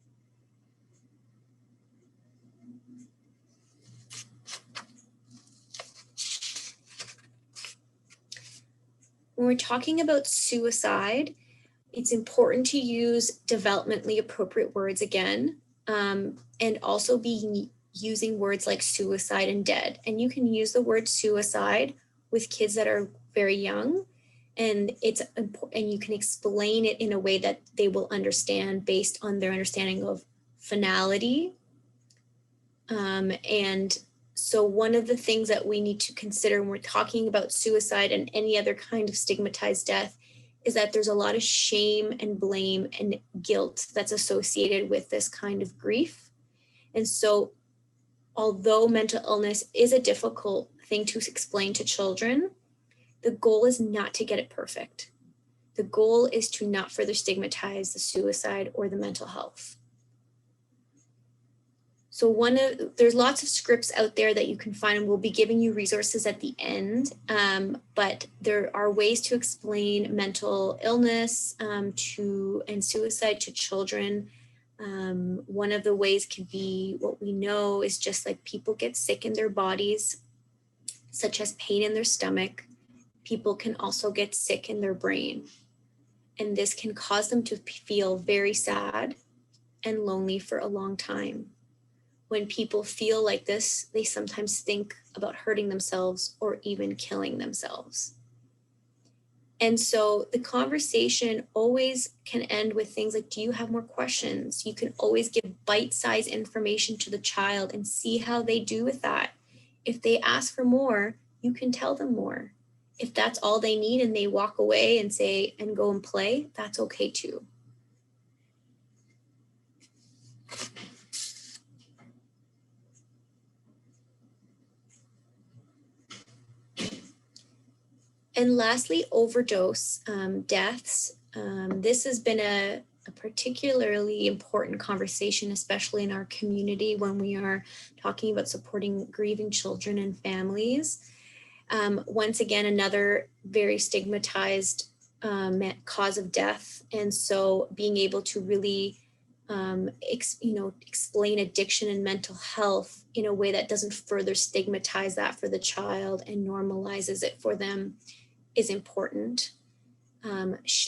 When we're talking about suicide, it's important to use developmentally appropriate words again, and also using words like suicide and dead. And you can use the word suicide with kids that are very young, and you can explain it in a way that they will understand based on their understanding of finality. And so one of the things that we need to consider when we're talking about suicide and any other kind of stigmatized death is that there's a lot of shame and blame and guilt that's associated with this kind of grief. And so although mental illness is a difficult thing to explain to children, the goal is not to get it perfect. The goal is to not further stigmatize the suicide or the mental health. So there's lots of scripts out there that you can find, and we'll be giving you resources at the end, but there are ways to explain mental illness and suicide to children. One of the ways could be, what we know is just like people get sick in their bodies, such as pain in their stomach. People can also get sick in their brain, and this can cause them to feel very sad and lonely for a long time. When people feel like this, they sometimes think about hurting themselves or even killing themselves. And so the conversation always can end with things like, do you have more questions? You can always give bite-sized information to the child and see how they do with that. If they ask for more, you can tell them more. If that's all they need and they walk away and say, and go and play, that's okay too. And lastly, overdose deaths. This has been a particularly important conversation, especially in our community when we are talking about supporting grieving children and families. Once again, another very stigmatized cause of death. And so being able to really explain addiction and mental health in a way that doesn't further stigmatize that for the child and normalizes it for them is important.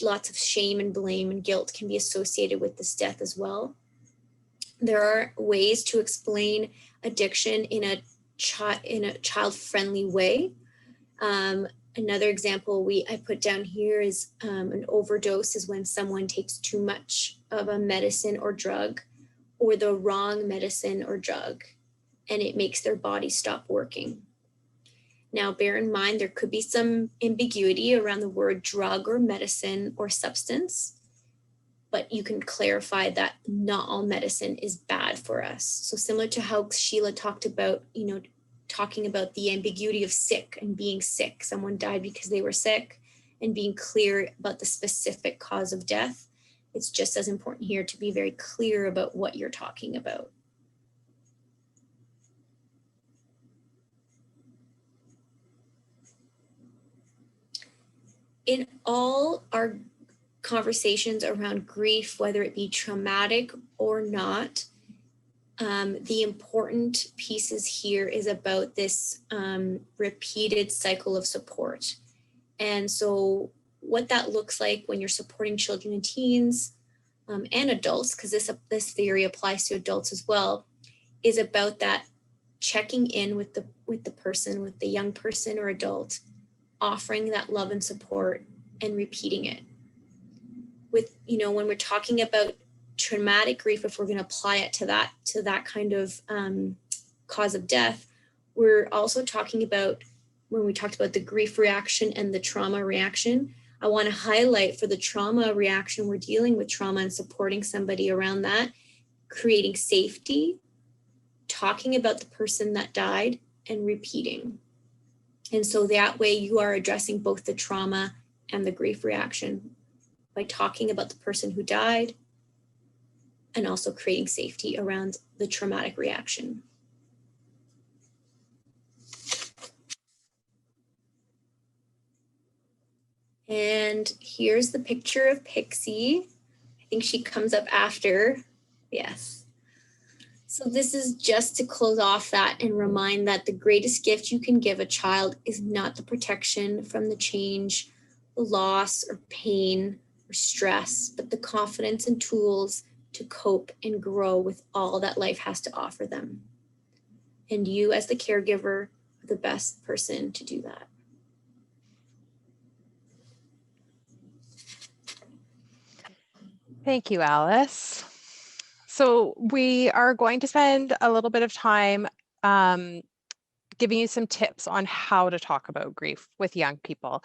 Lots of shame and blame and guilt can be associated with this death as well. There are ways to explain addiction in child-friendly way. Another example I put down here is an overdose is when someone takes too much of a medicine or drug, or the wrong medicine or drug, and it makes their body stop working. Now, bear in mind, there could be some ambiguity around the word drug or medicine or substance, but you can clarify that not all medicine is bad for us. So similar to how Sheila talked about, talking about the ambiguity of sick and being sick. Someone died because they were sick, and being clear about the specific cause of death. It's just as important here to be very clear about what you're talking about. In all our conversations around grief, whether it be traumatic or not, the important pieces here is about this repeated cycle of support. And so what that looks like when you're supporting children and teens and adults, because this theory applies to adults as well, is about that checking in with the person, with the young person or adult, offering that love and support and repeating it. With, when we're talking about traumatic grief, if we're going to apply it to that kind of cause of death, we're also talking about, when we talked about the grief reaction and the trauma reaction, I want to highlight for the trauma reaction, we're dealing with trauma and supporting somebody around that, creating safety, talking about the person that died, and repeating. And so that way you are addressing both the trauma and the grief reaction by talking about the person who died and also creating safety around the traumatic reaction. And here's the picture of Pixie. I think she comes up after. Yes. So this is just to close off that and remind that the greatest gift you can give a child is not the protection from the change, the loss or pain or stress, but the confidence and tools to cope and grow with all that life has to offer them. And you as the caregiver are the best person to do that. Thank you, Alice. So we are going to spend a little bit of time giving you some tips on how to talk about grief with young people.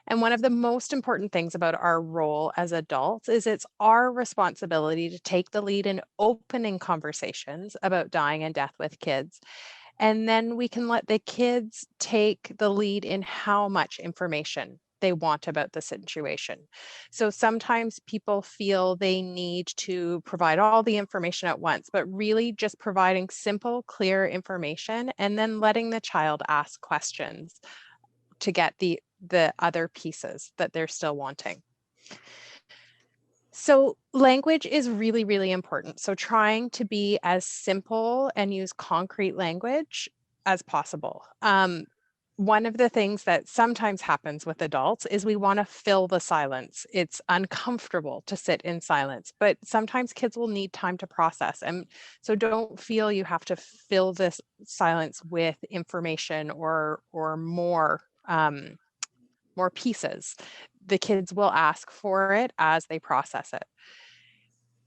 And one of the most important things about our role as adults is it's our responsibility to take the lead in opening conversations about dying and death with kids. And then we can let the kids take the lead in how much information they want about the situation. So sometimes people feel they need to provide all the information at once, but really just providing simple, clear information and then letting the child ask questions to get the other pieces that they're still wanting. So language is really, really important. So trying to be as simple and use concrete language as possible. One of the things that sometimes happens with adults is we want to fill the silence. It's uncomfortable to sit in silence, but sometimes kids will need time to process. And so don't feel you have to fill this silence with information or more pieces. The kids will ask for it as they process it.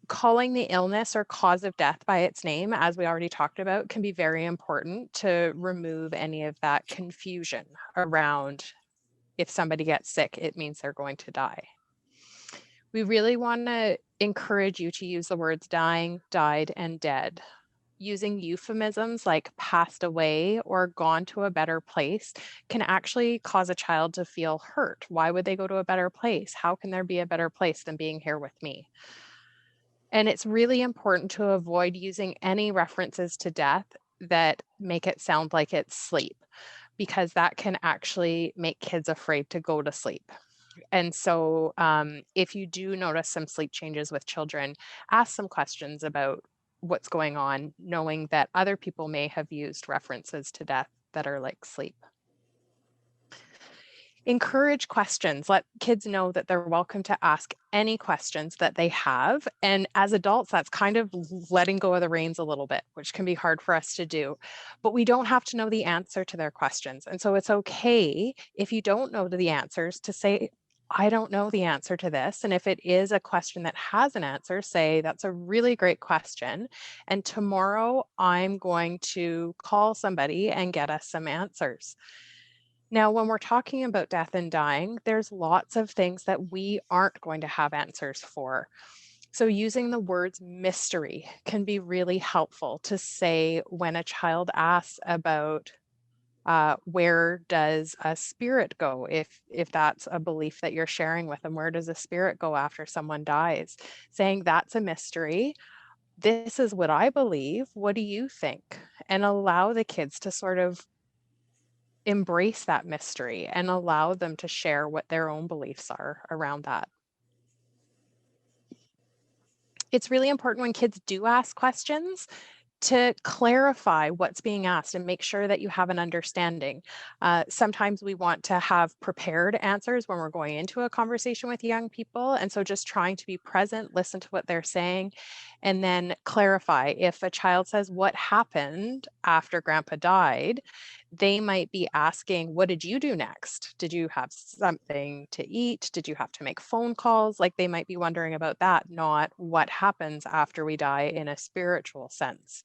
Calling the illness or cause of death by its name, as we already talked about, can be very important to remove any of that confusion around if somebody gets sick, it means they're going to die. We really want to encourage you to use the words dying, died, and dead. Using euphemisms like passed away or gone to a better place can actually cause a child to feel hurt. Why would they go to a better place? How can there be a better place than being here with me? And it's really important to avoid using any references to death that make it sound like it's sleep, because that can actually make kids afraid to go to sleep. And so if you do notice some sleep changes with children, ask some questions about what's going on, knowing that other people may have used references to death that are like sleep. Encourage questions. Let kids know that they're welcome to ask any questions that they have. And as adults, that's kind of letting go of the reins a little bit, which can be hard for us to do. But we don't have to know the answer to their questions. And so it's okay if you don't know the answers to say, I don't know the answer to this. And if it is a question that has an answer, say, that's a really great question. And tomorrow I'm going to call somebody and get us some answers. Now, when we're talking about death and dying, there's lots of things that we aren't going to have answers for. So using the words mystery can be really helpful to say when a child asks about where does a spirit go, if that's a belief that you're sharing with them, where does a spirit go after someone dies? Saying that's a mystery. This is what I believe. What do you think? And allow the kids to sort of embrace that mystery and allow them to share what their own beliefs are around that. It's really important when kids do ask questions to clarify what's being asked and make sure that you have an understanding. Sometimes we want to have prepared answers when we're going into a conversation with young people. And so just trying to be present, listen to what they're saying, and then clarify. If a child says, what happened after grandpa died? They might be asking, what did you do next? Did you have something to eat? Did you have to make phone calls? Like they might be wondering about that, not what happens after we die in a spiritual sense.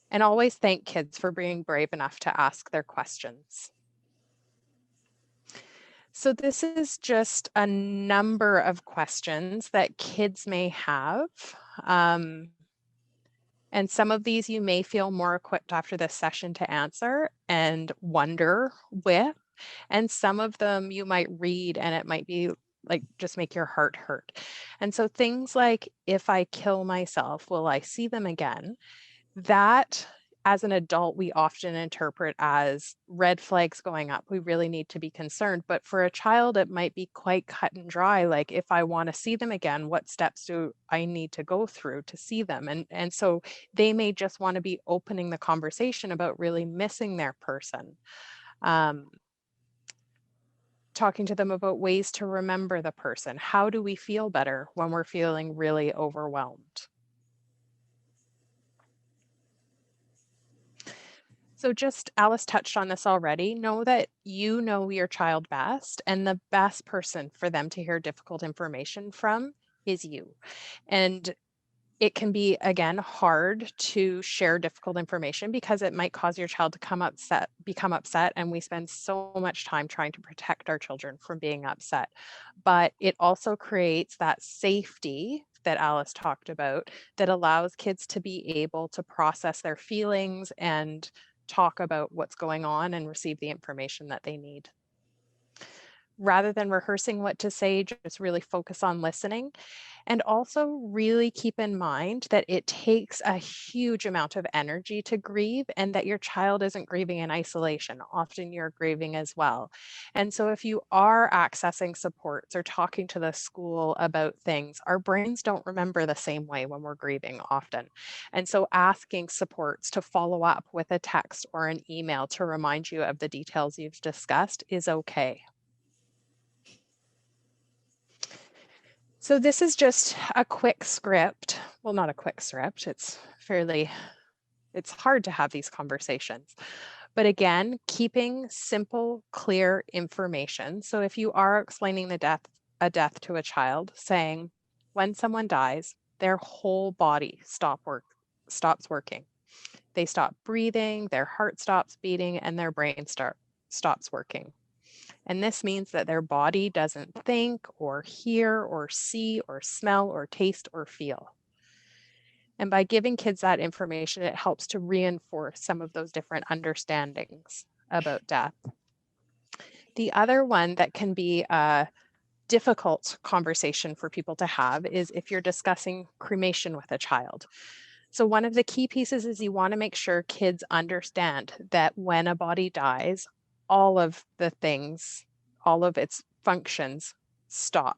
And always thank kids for being brave enough to ask their questions. So this is just a number of questions that kids may have. And some of these you may feel more equipped after this session to answer and wonder with. And some of them you might read and it might be like just make your heart hurt. And so things like, if I kill myself, will I see them again? That, as an adult, we often interpret as red flags going up. We really need to be concerned. But for a child, it might be quite cut and dry. Like, if I want to see them again, what steps do I need to go through to see them? And so they may just want to be opening the conversation about really missing their person. Talking to them about ways to remember the person. How do we feel better when we're feeling really overwhelmed? So just Alice touched on this already. Know that you know your child best, and the best person for them to hear difficult information from is you. And it can be, again, hard to share difficult information because it might cause your child to become upset. And we spend so much time trying to protect our children from being upset. But it also creates that safety that Alice talked about that allows kids to be able to process their feelings and talk about what's going on and receive the information that they need. Rather than rehearsing what to say, just really focus on listening. And also really keep in mind that it takes a huge amount of energy to grieve and that your child isn't grieving in isolation. Often you're grieving as well. And so if you are accessing supports or talking to the school about things, our brains don't remember the same way when we're grieving often. And so asking supports to follow up with a text or an email to remind you of the details you've discussed is okay. So this is just a quick script. Well, not a quick script. It's hard to have these conversations. But again, keeping simple, clear information. So if you are explaining a death to a child, saying, when someone dies, their whole body stops working. They stop breathing, their heart stops beating, and their brain stops working. And this means that their body doesn't think or hear or see or smell or taste or feel. And by giving kids that information, it helps to reinforce some of those different understandings about death. The other one that can be a difficult conversation for people to have is if you're discussing cremation with a child. So one of the key pieces is you want to make sure kids understand that when a body dies, all of the things, all of its functions stop.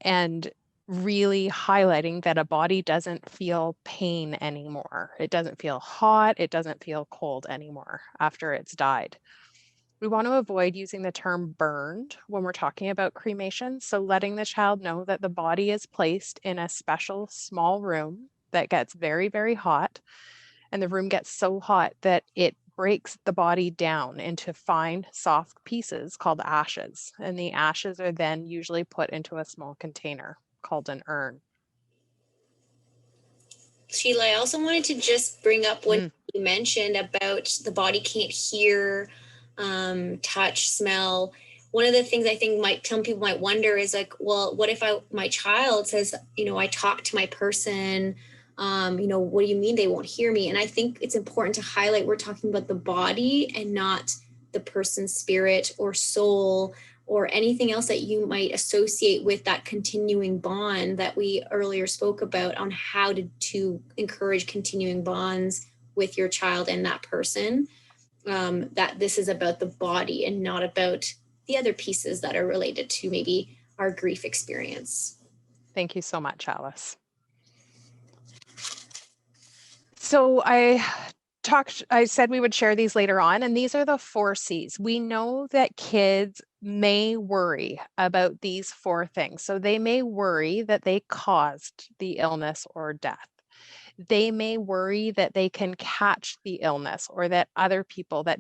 And really highlighting that a body doesn't feel pain anymore. It doesn't feel hot. It doesn't feel cold anymore after it's died. We want to avoid using the term burned when we're talking about cremation. So letting the child know that the body is placed in a special small room that gets very, very hot. And the room gets so hot that it breaks the body down into fine, soft pieces called ashes. And the ashes are then usually put into a small container called an urn. Sheila, I also wanted to just bring up when Mm. you mentioned about the body can't hear, touch, smell. One of the things I think some people might wonder is like, well, what if my child says, I talk to my person, what do you mean they won't hear me? And I think it's important to highlight we're talking about the body and not the person's spirit or soul or anything else that you might associate with that continuing bond that we earlier spoke about on how to encourage continuing bonds with your child and that person. That this is about the body and not about the other pieces that are related to maybe our grief experience. Thank you so much, Alice. So I said we would share these later on, and these are the 4 C's. We know that kids may worry about these 4 things. So they may worry that they caused the illness or death. They may worry that they can catch the illness or that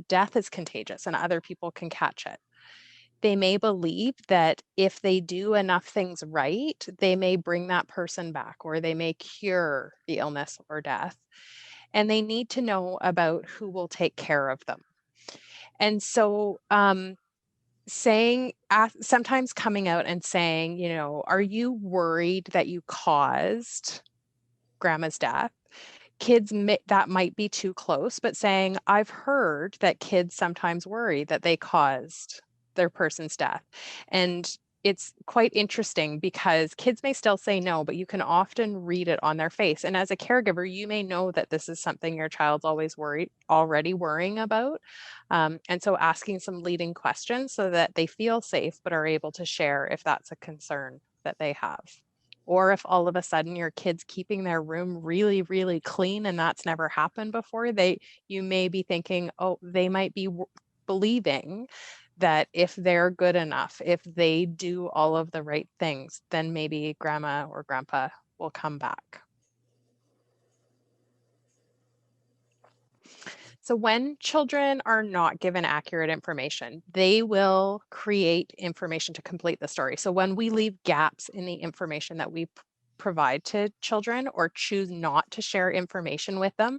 death is contagious and other people can catch it. They may believe that if they do enough things right, they may bring that person back or they may cure the illness or death. And they need to know about who will take care of them. And so, sometimes coming out and saying, are you worried that you caused grandma's death? That might be too close, but saying, I've heard that kids sometimes worry that they caused their person's death. And it's quite interesting because kids may still say no, but you can often read it on their face. And as a caregiver, you may know that this is something your child's already worrying about. And so asking some leading questions so that they feel safe, but are able to share if that's a concern that they have. Or if all of a sudden your kid's keeping their room really, really clean and that's never happened before, you may be thinking, oh, they might be believing that if they're good enough, if they do all of the right things, then maybe grandma or grandpa will come back. So when children are not given accurate information, they will create information to complete the story. So when we leave gaps in the information that we provide to children or choose not to share information with them,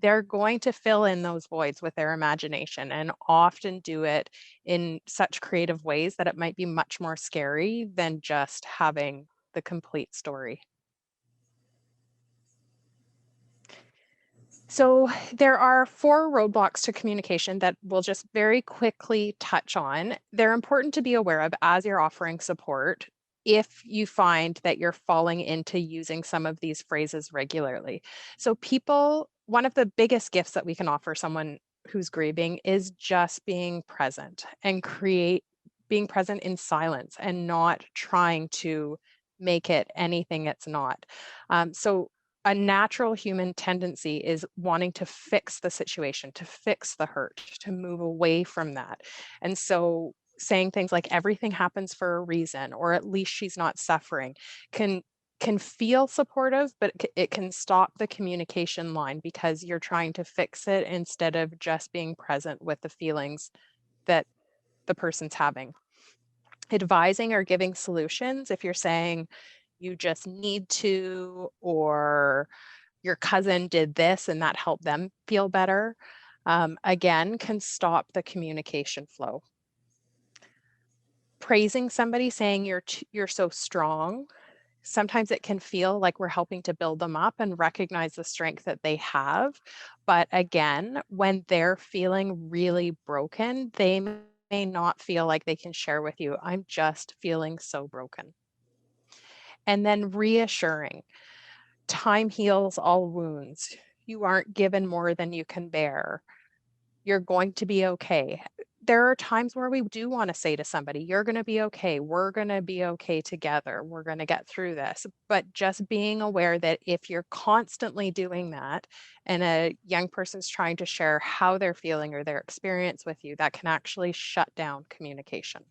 they're going to fill in those voids with their imagination and often do it in such creative ways that it might be much more scary than just having the complete story. So there are 4 roadblocks to communication that we'll just very quickly touch on. They're important to be aware of as you're offering support if you find that you're falling into using some of these phrases regularly. So one of the biggest gifts that we can offer someone who's grieving is just being present and being present in silence and not trying to make it anything it's not. So a natural human tendency is wanting to fix the situation, to fix the hurt, to move away from that. And so saying things like everything happens for a reason, or at least she's not suffering, can feel supportive, but it can stop the communication line because you're trying to fix it instead of just being present with the feelings that the person's having. Advising or giving solutions, if you're saying you just need to, or your cousin did this and that helped them feel better, again, can stop the communication flow. Praising somebody, saying you're so strong, sometimes it can feel like we're helping to build them up and recognize the strength that they have. But again, when they're feeling really broken, they may not feel like they can share with you, I'm just feeling so broken. And then reassuring. Time heals all wounds. You aren't given more than you can bear. You're going to be okay. there are times where we do want to say to somebody, you're going to be okay. We're going to be okay together. We're going to get through this. But just being aware that if you're constantly doing that and a young person's trying to share how they're feeling or their experience with you, that can actually shut down communication.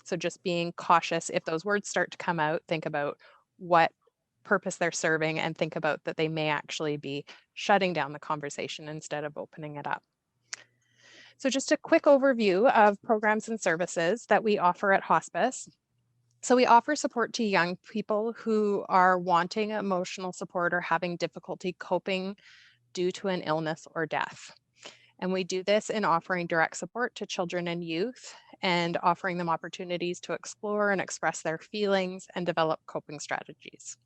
So just being cautious, if those words start to come out, think about what purpose they're serving and think about that they may actually be shutting down the conversation instead of opening it up. So just a quick overview of programs and services that we offer at Hospice. So we offer support to young people who are wanting emotional support or having difficulty coping due to an illness or death. And we do this in offering direct support to children and youth and offering them opportunities to explore and express their feelings and develop coping strategies.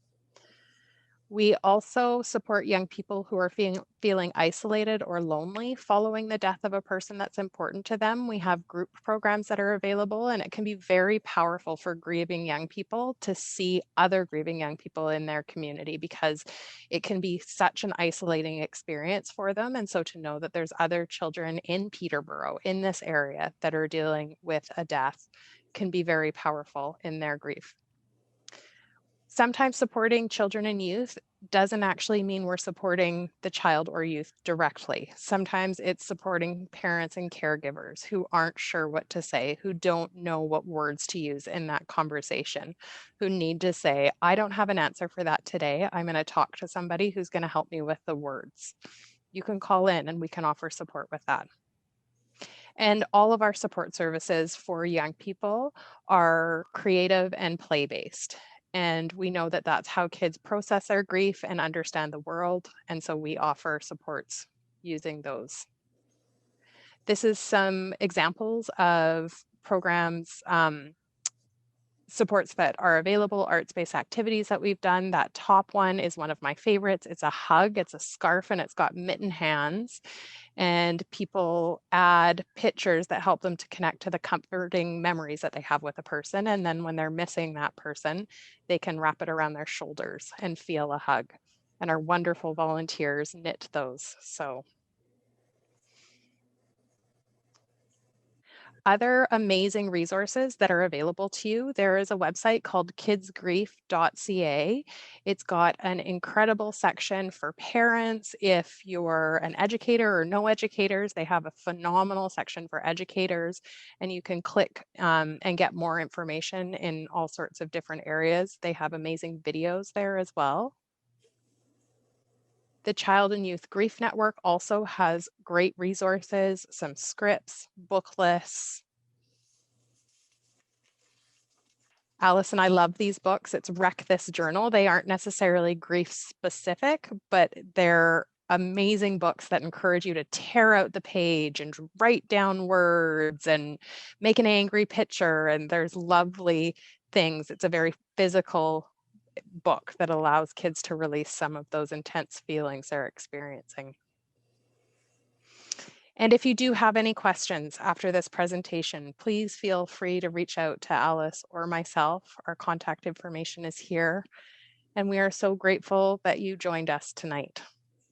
We also support young people who are feeling isolated or lonely following the death of a person that's important to them. We have group programs that are available, and it can be very powerful for grieving young people to see other grieving young people in their community because it can be such an isolating experience for them. And so to know that there's other children in Peterborough, in this area, that are dealing with a death can be very powerful in their grief. Sometimes supporting children and youth doesn't actually mean we're supporting the child or youth directly. Sometimes it's supporting parents and caregivers who aren't sure what to say, who don't know what words to use in that conversation, who need to say, I don't have an answer for that today. I'm going to talk to somebody who's going to help me with the words. You can call in and we can offer support with that. And all of our support services for young people are creative and play-based. And we know that that's how kids process their grief and understand the world. And so we offer supports using those. This is some examples of programs, supports that are available, arts-based activities that we've done. That top one is one of my favorites. It's a hug, it's a scarf, and it's got mitten hands. And people add pictures that help them to connect to the comforting memories that they have with a person. And then when they're missing that person, they can wrap it around their shoulders and feel a hug. And our wonderful volunteers knit those. So other amazing resources that are available to you, there is a website called kidsgrief.ca. It's got an incredible section for parents. If you're an educator or no educators, they have a phenomenal section for educators, and you can click and get more information in all sorts of different areas. They have amazing videos there as well. The Child and Youth Grief Network also has great resources, some scripts, book lists. Alice and I love these books. It's Wreck This Journal. They aren't necessarily grief specific, but they're amazing books that encourage you to tear out the page and write down words and make an angry picture. And there's lovely things. It's a very physical book that allows kids to release some of those intense feelings they're experiencing. And if you do have any questions after this presentation, please feel free to reach out to Alice or myself. Our contact information is here. And we are so grateful that you joined us tonight.